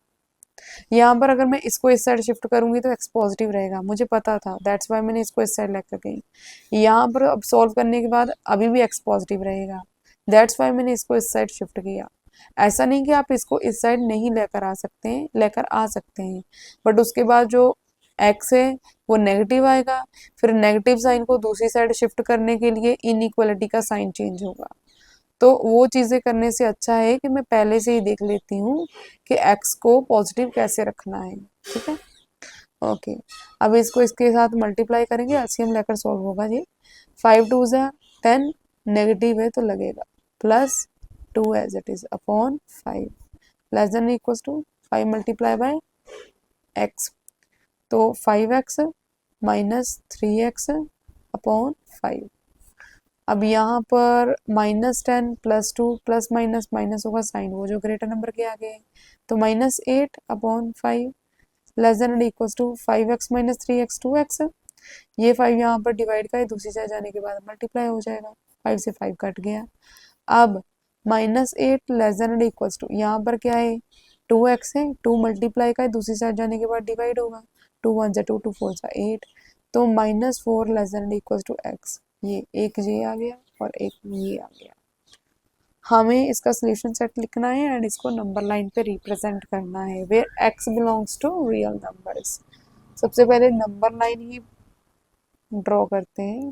यहाँ पर अगर मैं इसको इस साइड शिफ्ट करूंगी तो x पॉजिटिव रहेगा। मुझे पता था, दैट्स वाई मैंने इसको इस साइड लेकर गई। यहाँ पर अब सॉल्व करने के बाद अभी भी x पॉजिटिव रहेगा, दैट्स वाई मैंने इसको इस साइड शिफ्ट किया। ऐसा नहीं कि आप इसको इस साइड नहीं लेकर आ सकते हैं, लेकर आ सकते हैं, बट उसके बाद जो x है वो नेगेटिव आएगा, फिर नेगेटिव साइन को दूसरी साइड शिफ्ट करने के लिए इनइक्वालिटी का साइन चेंज होगा। तो वो चीज़ें करने से अच्छा है कि मैं पहले से ही देख लेती हूँ कि x को पॉजिटिव कैसे रखना है। ठीक है, ओके। अब इसको इसके साथ मल्टीप्लाई करेंगे, एलसीएम लेकर सॉल्व होगा जी। 5 2 ज़ा 10, नेगेटिव है तो लगेगा +2 as it is upon 5 less than equals to 5 multiply by x, तो 5x -3x अपॉन 5। अब यहाँ पर -10 +2 प्लस माइनस माइनस होगा साइन, वो जो ग्रेटर नंबर के आगे है, तो -8 upon 5 less than and equals to 5x -3x 2x। ये 5 यहाँ पर डिवाइड का है, दूसरी साइड जाने के बाद मल्टीप्लाई हो जाएगा, 5 से 5 कट गया। अब -8 less than and equals to, यहाँ पर क्या है 2x है, 2 मल्टीप्लाई का है, दूसरी साइड जाने के बाद डिवाइड होगा, 2 1 ज़ा 2 2 4 ज़ा 8, तो -4 less than and equals to x। ये एक ये आ गया और एक ये आ गया। हमें इसका सोल्यूशन सेट लिखना है एंड इसको नंबर लाइन पे रिप्रेजेंट करना है, where x belongs to real numbers. सबसे पहले नंबर लाइन ही ड्रॉ करते हैं,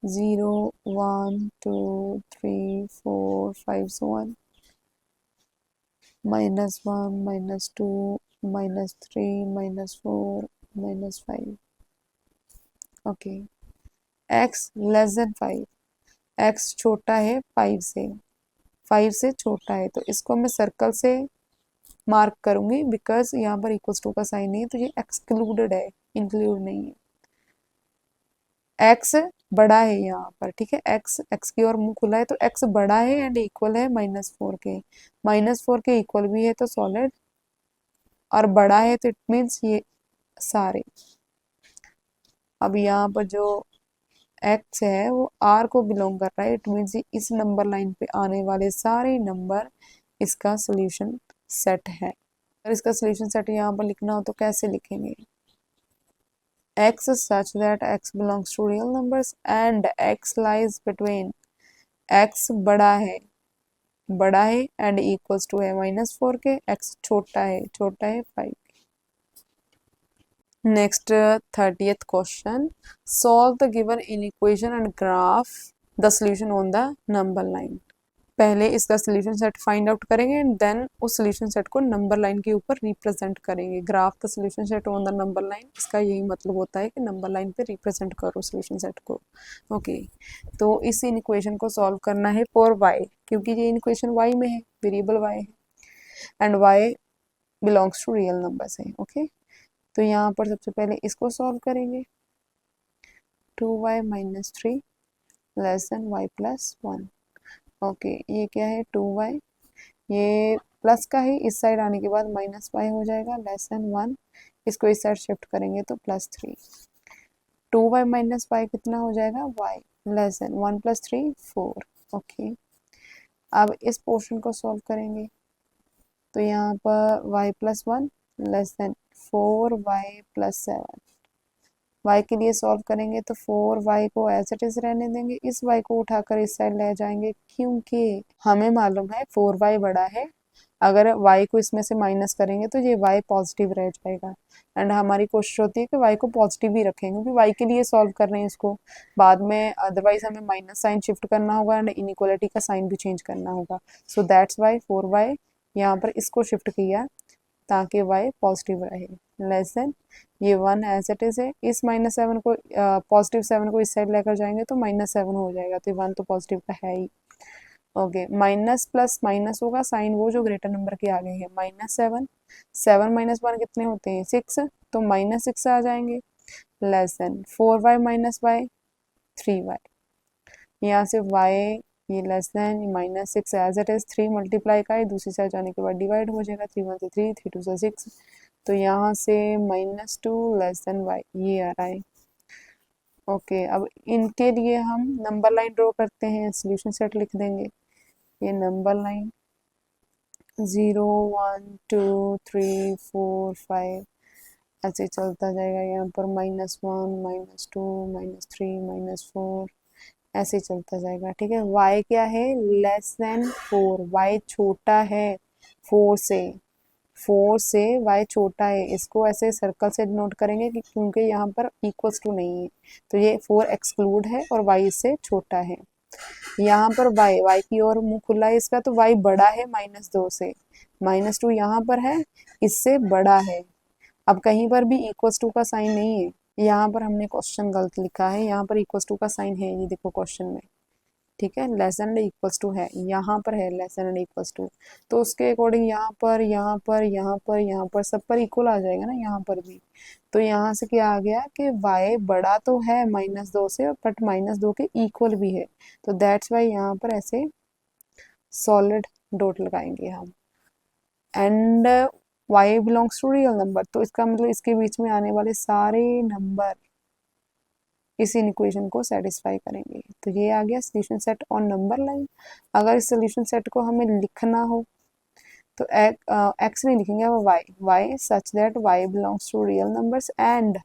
0 1 2 3 4 5 so on, -1 -2 -3 -4 -5। Okay, x less then 5, x छोटा है 5 से, 5 से छोटा है, तो इसको मैं सर्कल से मार्क करूंगी, बिकॉज यहाँ पर इक्वल्स टू का साइन नहीं है, तो ये एक्सक्लूडेड है, इंक्लूड नहीं है। x बड़ा है यहाँ पर, ठीक है, x की ओर मुंह खुला है, तो x बड़ा है एंड इक्वल है -4 के, -4 के इक्वल भी है तो सॉलिड, और बड़ा है तो इट मीन्स ये सारे। अब यहाँ पर जो x है वो r को बिलोंग कर रहा है, इट मीन्स इस नंबर लाइन पे आने वाले सारे नंबर इसका सोल्यूशन सेट है। अगर इसका सोल्यूशन सेट यहाँ पर लिखना हो तो कैसे लिखेंगे, x such that x belongs to real numbers and x lies between, x बड़ा है एंड इक्वल्स टू है -4 के, x छोटा है 5। Next 30th question, solve the given inequation and graph the solution on the number line. पहले इसका solution set find out करेंगे and then उस सोल्यूशन सेट को नंबर लाइन के ऊपर रिप्रेजेंट करेंगे। Graph the solution set on the number line, इसका यही मतलब होता है कि नंबर लाइन पे रिप्रेजेंट करो सोल्यूशन सेट को। ओके, तो इस इक्वेशन को सॉल्व करना है फॉर y, क्योंकि ये इक्वेशन y में है, वेरिएबल y है and y belongs to real numbers है। ओके, तो यहाँ पर सबसे पहले इसको सॉल्व करेंगे, 2y -3 less then y + 1। Okay, ये क्या है 2y, ये प्लस का है, इस साइड आने के बाद -y हो जाएगा लेस देन 1, इसको इस साइड शिफ्ट करेंगे तो +3, 2y -y कितना हो जाएगा y लेस देन 1 + 3 4। ओके, अब इस पोर्शन को सॉल्व करेंगे, तो यहाँ पर y + 1 less then 4y + 7, y के लिए सॉल्व करेंगे तो 4y को एज इट इज रहने देंगे, इस y को उठाकर इस साइड ले जाएंगे, क्योंकि हमें मालूम है 4y बड़ा है अगर y को इसमें से माइनस करेंगे तो ये y पॉजिटिव रह जाएगा। एंड हमारी कोशिश होती है कि y को पॉजिटिव ही रखें, क्योंकि y के लिए सॉल्व कर रहे हैं इसको, बाद में अदरवाइज हमें माइनस साइन शिफ्ट करना होगा एंड इनइक्वालिटी का साइन भी चेंज करना होगा। सो दैट्स वाई 4y यहाँ पर इसको शिफ्ट किया ताकि y पॉजिटिव रहे, लेस देन ये 1 एज इट इज है। इस -7 को पॉजिटिव 7 को इस साइड लेकर जाएंगे तो -7 हो जाएगा, तो 1 तो पॉजिटिव का है ही। ओके, माइनस प्लस माइनस होगा, साइन वो जो ग्रेटर नंबर के आगे है, -7, 7 - 1 कितने होते हैं 6, तो -6 आ जाएंगे, less than 4y - y 3y। यहाँ से y ये less than -6 as it is, 3 multiply का है, दूसरी साइड जाने के बाद डिवाइड हो जाएगा, 3 1 से 3, 3 2 से 6, तो यहाँ से -2 लेस देन y ये आ रहा है। ओके, अब इनके लिए हम नंबर लाइन ड्रॉ करते हैं, सोल्यूशन सेट लिख देंगे। ये नंबर लाइन 0 1 2 3 4 5 ऐसे चलता जाएगा, यहाँ पर -1 -2 -3 -4 ऐसे चलता जाएगा, ठीक है। y क्या है, लेस देन 4, y छोटा है 4 से, 4 से y छोटा है, इसको ऐसे सर्कल से डिनोट करेंगे कि क्योंकि यहाँ पर इक्वल्स टू नहीं है, तो ये 4 एक्सक्लूड है और y इससे छोटा है। यहाँ पर y की ओर मुंह खुला है इसका, तो y बड़ा है -2 से, -2 यहाँ पर है, इससे बड़ा है। अब कहीं पर भी इक्वल्स टू का साइन नहीं है, यहाँ पर हमने क्वेश्चन गलत लिखा है, यहाँ पर इक्वल्स टू का साइन है, ये देखो क्वेश्चन में, ठीक है, लेस देन इक्वल्स टू है, यहाँ पर है लेस देन इक्वल्स टू, तो उसके अकॉर्डिंग यहाँ पर यहाँ पर यहाँ पर यहाँ पर सब पर इक्वल आ जाएगा ना, यहाँ पर भी। तो यहाँ से क्या आ गया कि y बड़ा तो है -2 से, बट -2 के इक्वल भी है, तो दैट्स वाई यहाँ पर ऐसे सॉलिड डॉट लगाएंगे हम। And y belongs to real number, तो इसका मतलब इसके बीच में आने वाले सारे नंबर इस इक्वेशन को सेटिस्फाई करेंगे। तो ये आ गया solution set on number line. अगर इस सोल्यूशन सेट को हमें लिखना हो तो x नहीं लिखेंगे, वो y such that y belongs to real numbers and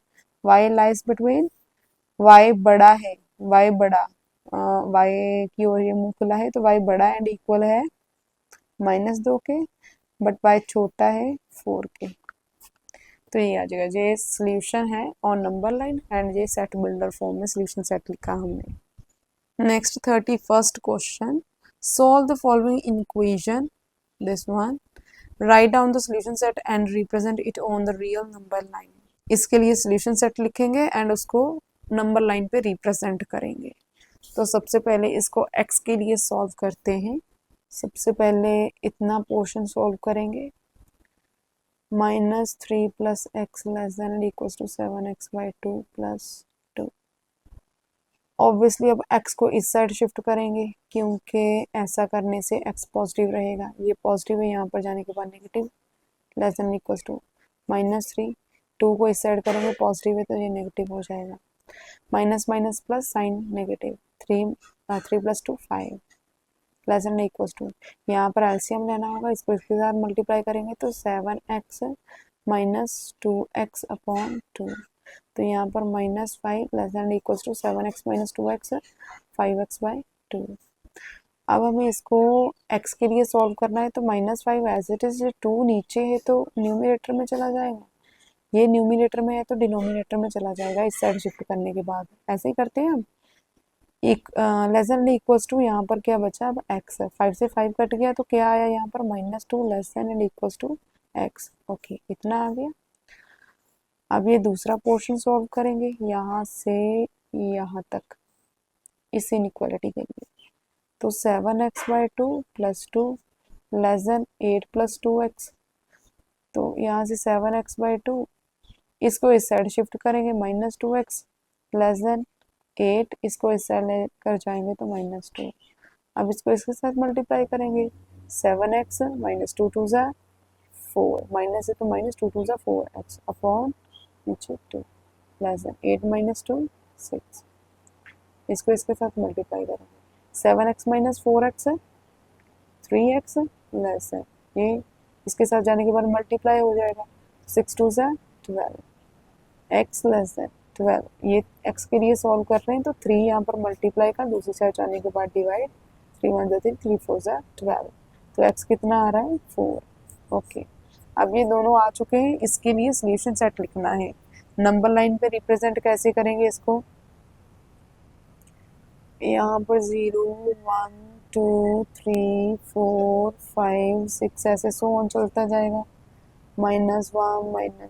y lies between, y बड़ा है, y बड़ा, y की ओर ये मुंह खुला है, तो y बड़ा एंड इक्वल है -2 के, बट y छोटा है 4 के। तो ये आ जाएगा, ये सोल्यूशन है ऑन नंबर लाइन एंड ये सेट बिल्डर फॉर्म में सोल्यूशन सेट लिखा हमने। Next 31st question, solve the following equation, this one, write down the solution set and represent it on the real number line. इसके लिए solution set लिखेंगे and उसको number line पे represent करेंगे। तो सबसे पहले इसको x के लिए सॉल्व करते हैं। सबसे पहले इतना पोर्शन सॉल्व करेंगे, -3 + x less than equal to 7x/2 + 2। Obviously अब x को इस साइड शिफ्ट करेंगे, क्योंकि ऐसा करने से x पॉजिटिव रहेगा, ये पॉजिटिव है, यहाँ पर जाने के बाद negative, less than equal to -3, 2 को इस साइड करेंगे, पॉजिटिव है तो ये नेगेटिव हो जाएगा, minus minus plus sign negative, 3 + 2 5 less than equal to, यहाँ पर एलसीएम लेना होगा, इसको इसके साथ मल्टीप्लाई करेंगे तो 7x - 2x/2, तो यहाँ पर -5 less than equal to 7x - 2x 5x/2। अब हमें इसको x के लिए सॉल्व करना है, तो -5 एज इट इज, 2 नीचे है तो न्यूमिनेटर में चला जाएगा, ये न्यूमिनेटर में है तो डिनोमिनेटर में चला जाएगा इस साइड शिफ्ट करने के बाद, ऐसे ही करते हैं हम। एक लेस देन इक्वल्स टू, यहाँ पर क्या बचा, अब x है, 5 से 5 कट गया तो क्या आया यहाँ पर -2 less than and equals to x। Okay, इतना आ गया। अब ये दूसरा पोर्शन सॉल्व करेंगे, यहाँ से यहाँ तक इस इनइक्वालिटी के लिए, तो 7x/2 + 2 लेस देन 8 + 2x, तो यहाँ से 7x/2, इसको इस साइड शिफ्ट करेंगे, -2x लेस देन 8, इसको इस साइड लेकर जाएंगे तो -2। अब इसको इसके साथ मल्टीप्लाई करेंगे, 7x - 2 2 4, माइनस है तो -2 2 4x अपॉन नीचे 2 लेस देन 8 - 2 6, इसको इसके साथ मल्टीप्लाई करेंगे, 7x - 4x 3x less then, ये इसके साथ जाने के बाद मल्टीप्लाई हो जाएगा, 6 2 12 x लेस देन 12, ये x के लिए सॉल्व कर रहे हैं तो 3 यहाँ पर मल्टीप्लाई का, दूसरी साइड जाने के बाद डिवाइड, 3 1 3 3 4 12, तो x कितना आ रहा है 4। ओके, अब ये दोनों आ चुके हैं, इसके लिए सोल्यूशन सेट लिखना है। नंबर लाइन पे रिप्रेजेंट कैसे करेंगे इसको, यहाँ पर 0 1 2 3 4 5 6 ऐसे सो ऑन चलता जाएगा, -1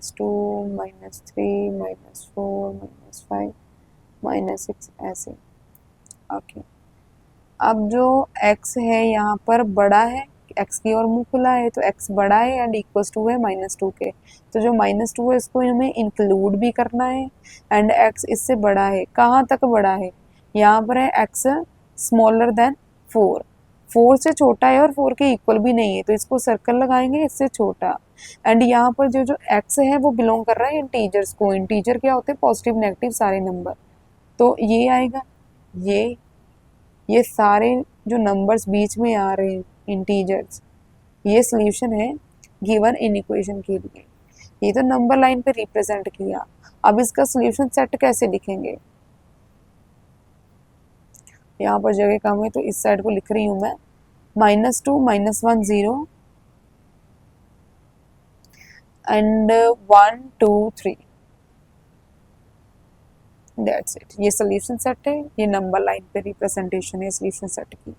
-2 -3 -4 -5 -6 ऐसे। ओके, अब जो x है यहाँ पर बड़ा है, x की ओर मुंह खुला है तो x बड़ा है एंड इक्वल्स टू है -2 के, तो जो -2 है इसको हमें इंक्लूड भी करना है एंड x इससे बड़ा है। कहाँ तक बड़ा है, यहाँ पर है x स्मॉलर देन 4, 4 से छोटा है और 4 के इक्वल भी नहीं है, तो इसको सर्कल लगाएंगे इससे छोटा। एंड यहाँ पर जो जो x है वो बिलोंग कर रहा है इंटीजर्स को। इंटीजर क्या होते हैं, पॉजिटिव नेगेटिव सारे नंबर, तो ये आएगा, ये सारे जो नंबर्स बीच में आ रहे हैं इंटीजर्स, ये सॉल्यूशन है गिवन इन इक्वेशन के लिए। ये तो नंबर लाइन पे रिप्रेजेंट किया। अब इसका सॉल्यूशन सेट कैसे लिखेंगे, यहाँ पर जगह कम है तो इस साइड को लिख रही हूँ मैं, -2 -1 0 एंड 1 2 3, दैट्स इट। ये सॉल्यूशन सेट है, ये नंबर लाइन पे रिप्रेजेंटेशन है सॉल्यूशन सेट की।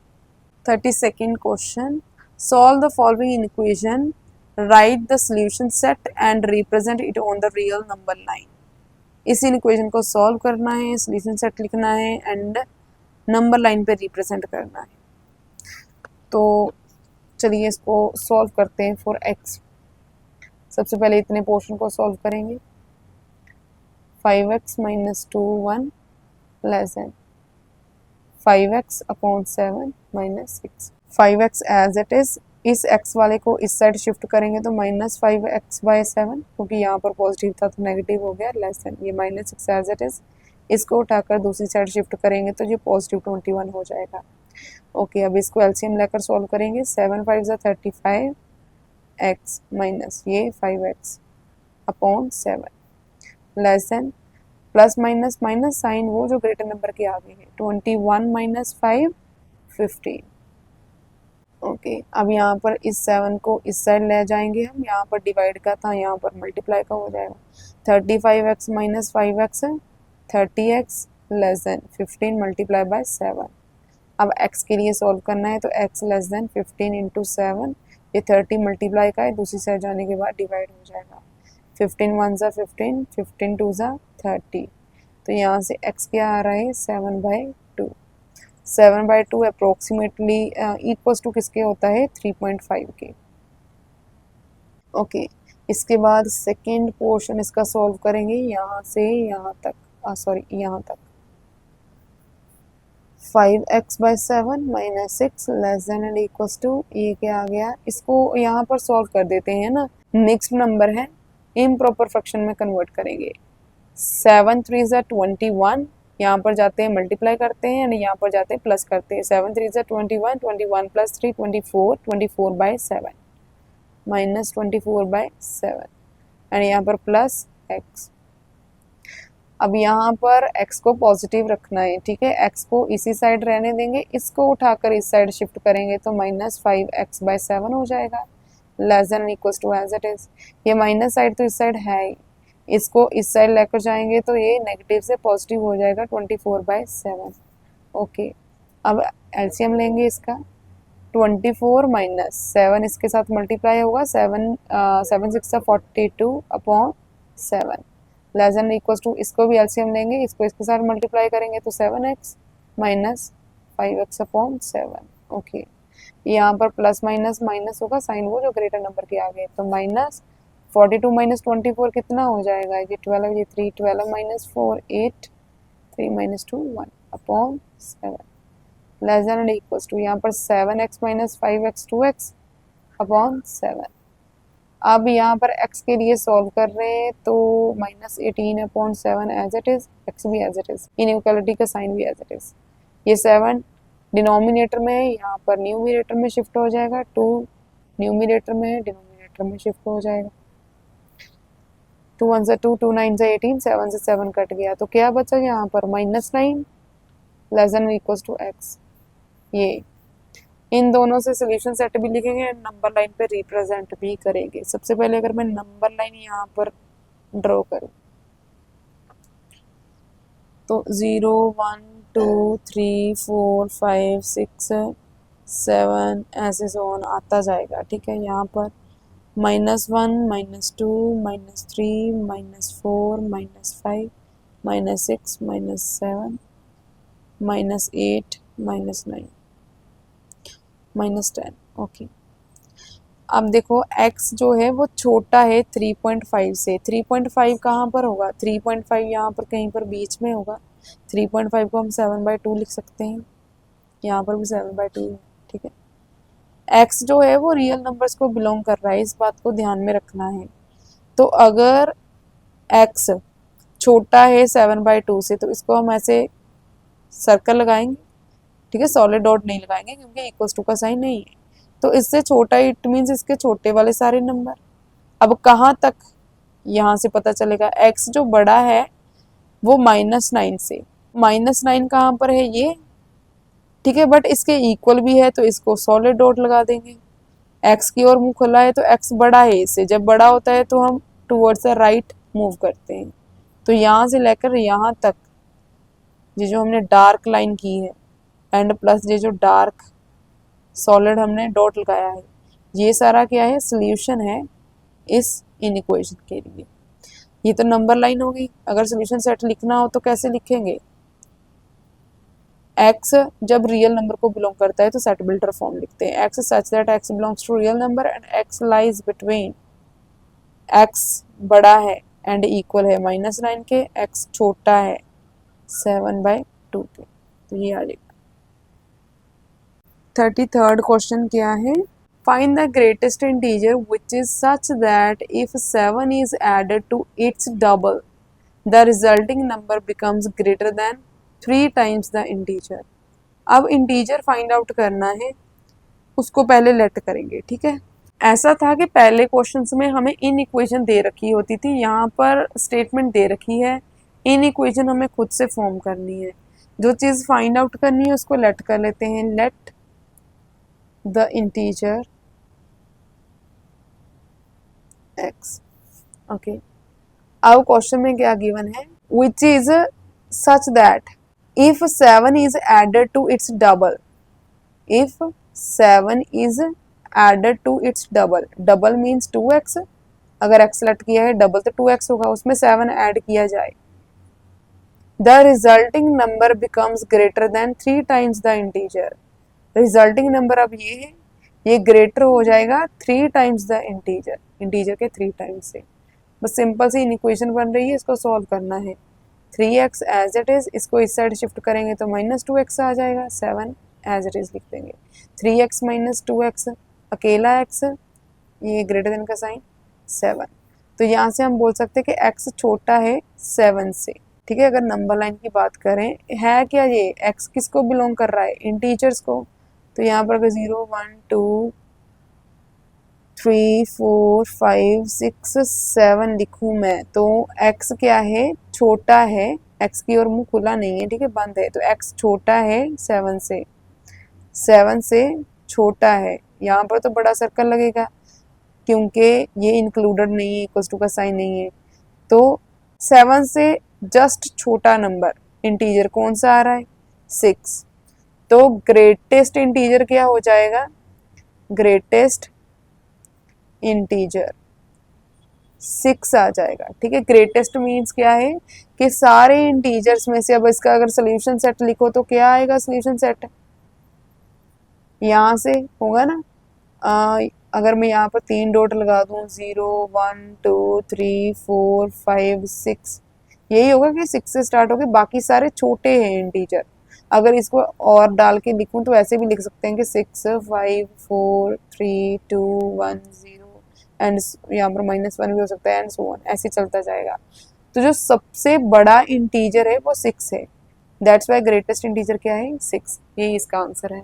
32nd question, solve the following equation, write the solution set and represent it on the real number line. इस इक्वेशन को सॉल्व करना है, सॉल्यूशन सेट लिखना है एंड नंबर लाइन पे रिप्रेजेंट करना है। तो चलिए इसको सॉल्व करते हैं फॉर x। सबसे पहले इतने पोर्शन को सॉल्व करेंगे। 5x - 2 1 less than 5x upon 7 -6। 5x as it is, इस x वाले को इस साइड शिफ्ट करेंगे तो -5x/7, क्योंकि यहाँ पर पॉजिटिव था तो नेगेटिव हो गया, लेस देन ये -6 एज इट इज, इसको उठाकर दूसरी साइड शिफ्ट करेंगे तो ये पॉजिटिव 21 हो जाएगा। ओके, अब इसको एलसीएम लेकर सॉल्व करेंगे। 7 5 35 x माइनस ये 5x upon 7 less than, plus minus minus sign वो जो ग्रेटर नंबर के आगे है, 21 - 5 15। ओके, अब यहाँ पर इस 7 को इस साइड ले जाएंगे हम, यहाँ पर डिवाइड का था, यहाँ पर मल्टीप्लाई का हो जाएगा। 35x - 5x 30x less than 15 multiply by 7। अब x के लिए सॉल्व करना है तो x लेस देन 15 इंटू 7, ये 30 मल्टीप्लाई का है, दूसरी साइड जाने के बाद डिवाइड हो जाएगा। 15 1 ज़ा 15, 15 2 ज़ा 30, तो यहाँ से x क्या आ रहा है 7/2। 7/2 अप्रोक्सीमेटली इक्वल्स टू किसके होता है 3.5 के। ओके, इसके बाद सेकेंड पोर्शन इसका सॉल्व करेंगे, यहाँ से यहाँ तक, सॉरी यहाँ तक। 5x/7 - 6 less than and equals to, ये क्या आ गया, इसको यहाँ पर सॉल्व कर देते हैं ना, मिक्स्ड नंबर है, इम्प्रॉपर फ्रैक्शन में कन्वर्ट करेंगे। 7 3 ज़ा 21, यहाँ पर जाते हैं मल्टीप्लाई करते हैं एंड यहाँ पर जाते हैं प्लस करते हैं। 7 3 ज़ा 21, 21 + 3 24, 24/7 माइनस 24/7 एंड यहाँ पर प्लस x। अब यहाँ पर x को पॉजिटिव रखना है, ठीक है, x को इसी साइड रहने देंगे, इसको उठाकर इस साइड शिफ्ट करेंगे तो -5x/7 हो जाएगा, less than equals to as it is. ये माइनस साइड तो इस साइड है ही, इसको इस साइड लेकर जाएंगे तो ये नेगेटिव से पॉजिटिव हो जाएगा 24/7। ओके, अब एलसीएम लेंगे इसका, 24 - 7 इसके साथ मल्टीप्लाई होगा, 7 7 6 42 upon 7 less than equals to, इसको भी एलसीएम लेंगे, इसको इसके साथ मल्टीप्लाई करेंगे तो 7x minus 5x upon 7। Okay, यहाँ पर प्लस माइनस माइनस होगा, साइन वो जो ग्रेटर नंबर के आगे, तो -42 - 24 कितना हो जाएगा, ये 12, ये 3, 12 - 4 8, 3 - 2 1 upon 7 less than and equals to, यहाँ पर 7x - 5x 2x अपॉन 7। अब यहाँ पर x के लिए सॉल्व कर रहे हैं तो -18 upon 7 as it is, x भी एज इट इज, इनइक्वालिटी का साइन भी एज इट इज। ये 7 डिनोमिनेटर में है, यहाँ पर न्यूमिनेटर में शिफ्ट हो जाएगा, 2 न्यूमिनेटर में है, डिनोमिनेटर में शिफ्ट हो जाएगा। 2 1 ज़ा 2, 2 9 ज़ा 18, 7 से 7 कट गया, तो क्या बचा यहाँ पर -9 less than equals to x। ये इन दोनों से सोल्यूशन सेट भी लिखेंगे, नंबर लाइन पे रिप्रेजेंट भी करेंगे। सबसे पहले अगर मैं नंबर लाइन यहाँ पर ड्रॉ करूँ तो 0 1 2 3 4 5 6 7 ऐसे सो ऑन आता जाएगा। ठीक है, यहाँ पर -1 -2 -3 -4 -5 -6 -7 -8 -9 -10। ओके, अब देखो x जो है वो छोटा है 3.5 से। 3.5 कहाँ पर होगा? 3.5 यहाँ पर कहीं पर बीच में होगा। 3.5 को हम 7/2 लिख सकते हैं, यहाँ पर भी 7/2 है। ठीक है, x जो है वो रियल नंबर्स को बिलोंग कर रहा है, इस बात को ध्यान में रखना है। तो अगर x छोटा है 7/2 से तो इसको हम ऐसे सर्कल लगाएंगे। ठीक है, सॉलिड डॉट नहीं लगाएंगे क्योंकि इक्वल्स टू का साइन नहीं है। तो इससे छोटा इट मीन्स इसके छोटे वाले सारे नंबर। अब कहाँ तक यहाँ से पता चलेगा? x जो बड़ा है वो -9 से। -9 कहाँ पर है? ये। ठीक है, बट इसके इक्वल भी है तो इसको सॉलिड डॉट लगा देंगे। x की ओर मुंह खुला है तो x बड़ा है इससे। जब बड़ा होता है तो हम टुवर्ड्स द राइट मूव करते हैं। तो यहाँ से लेकर यहाँ तक ये जो हमने डार्क लाइन की है एंड प्लस ये जो डार्क सॉलिड हमने डॉट लगाया है, ये सारा क्या है? सोल्यूशन है इस इनइक्वेशन के लिए। ये तो नंबर लाइन हो गई। अगर सोल्यूशन सेट लिखना हो तो कैसे लिखेंगे? x जब रियल नंबर को बिलोंग करता है तो सेट बिल्डर फॉर्म लिखते हैं। x such that x belongs to real number and x lies between. x बड़ा है एंड इक्वल है -9 के, x छोटा है 7/2 के। तो ये आ जाएगा। 33rd क्वेश्चन क्या है? Find the greatest integer which is such that if 7 is added to its double, the resulting number becomes greater than 3 times the integer। अब इंटीजर फाइंड आउट करना है, उसको पहले लेट करेंगे। ठीक है, ऐसा था कि पहले क्वेश्चंस में हमें इन इक्वेशन दे रखी होती थी, यहाँ पर स्टेटमेंट दे रखी है, इन इक्वेशन हमें खुद से फॉर्म करनी है। जो चीज़ फाइंड आउट करनी है उसको लेट कर लेते हैं। Let the integer x। Okay, अब क्वेश्चन में क्या गिवन है? Which is such that if 7 is added to its double. If 7 is added to its double, double means 2x। अगर x लेट किया है डबल तो 2x होगा, उसमें 7 ऐड किया जाए। The resulting number becomes greater than 3 times the integer. Resulting number अब ये है, ये ग्रेटर हो जाएगा 3 टाइम्स द इंटीजर, इंटीजर के 3 टाइम्स से। बस सिंपल सी इक्वेशन बन रही है, इसको सॉल्व करना है। 3x एज इट इज, इसको इस साइड शिफ्ट करेंगे तो -2x आ जाएगा। 7 एज इट इज लिख देंगे। 3x - 2x, अकेला x, ये ग्रेटर देन का साइन 7। तो यहाँ से हम बोल सकते हैं कि x छोटा है 7 से। ठीक है, अगर नंबर लाइन की बात करें, है क्या ये? x किसको बिलोंग कर रहा है? इंटीजर्स को। तो यहाँ पर अगर 0 1 2 3 4 5 6 7 लिखूँ मैं तो x क्या है? छोटा है। x की ओर मुंह खुला नहीं है, ठीक है, बंद है। तो x छोटा है 7 से। 7 से छोटा है, यहाँ पर तो बड़ा सर्कल लगेगा क्योंकि ये इंक्लूडेड नहीं है, इक्वल्स टू का साइन नहीं है। तो 7 से जस्ट छोटा नंबर इंटीजर कौन सा आ रहा है? 6। तो ग्रेटेस्ट इंटीजर क्या हो जाएगा? ग्रेटेस्ट इंटीजर 6 आ जाएगा। ठीक है, ग्रेटेस्ट मीन्स क्या है कि सारे इंटीजर्स में से, अब इसका अगर सोल्यूशन सेट लिखो तो क्या आएगा? सोल्यूशन सेट यहाँ से होगा ना। अगर मैं यहाँ पर 3 डॉट लगा दूँ, 0 1 2 3 4 5 6, यही होगा कि 6 से स्टार्ट होके बाकी सारे छोटे हैं इंटीजर। अगर इसको और डाल के लिखूं तो ऐसे भी लिख सकते हैं कि 6 5 4 3 2 1 0 एंड यहाँ पर -1 भी हो सकता है एंड सो ऑन, ऐसे चलता जाएगा। तो जो सबसे बड़ा इंटीजर है वो 6 है। दैट्स वाई ग्रेटेस्ट इंटीजर क्या है? 6। यही इसका आंसर है।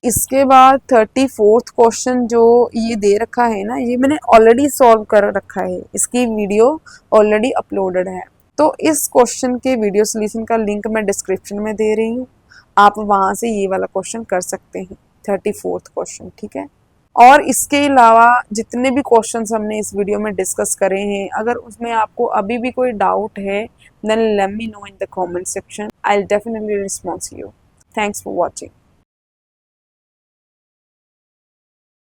इसके बाद 34th क्वेश्चन जो ये दे रखा है ना, ये मैंने ऑलरेडी सॉल्व कर रखा है, इसकी वीडियो ऑलरेडी अपलोडेड है। तो इस क्वेश्चन के वीडियो सोल्यूशन का लिंक मैं डिस्क्रिप्शन में दे रही हूँ, आप वहाँ से ये वाला क्वेश्चन कर सकते हैं। 34th क्वेश्चन, ठीक है। और इसके अलावा जितने भी क्वेश्चंस हमने इस वीडियो में डिस्कस करे हैं, अगर उसमें आपको अभी भी कोई डाउट है, then let me know in the comment section, I will definitely response you. Thanks for watching.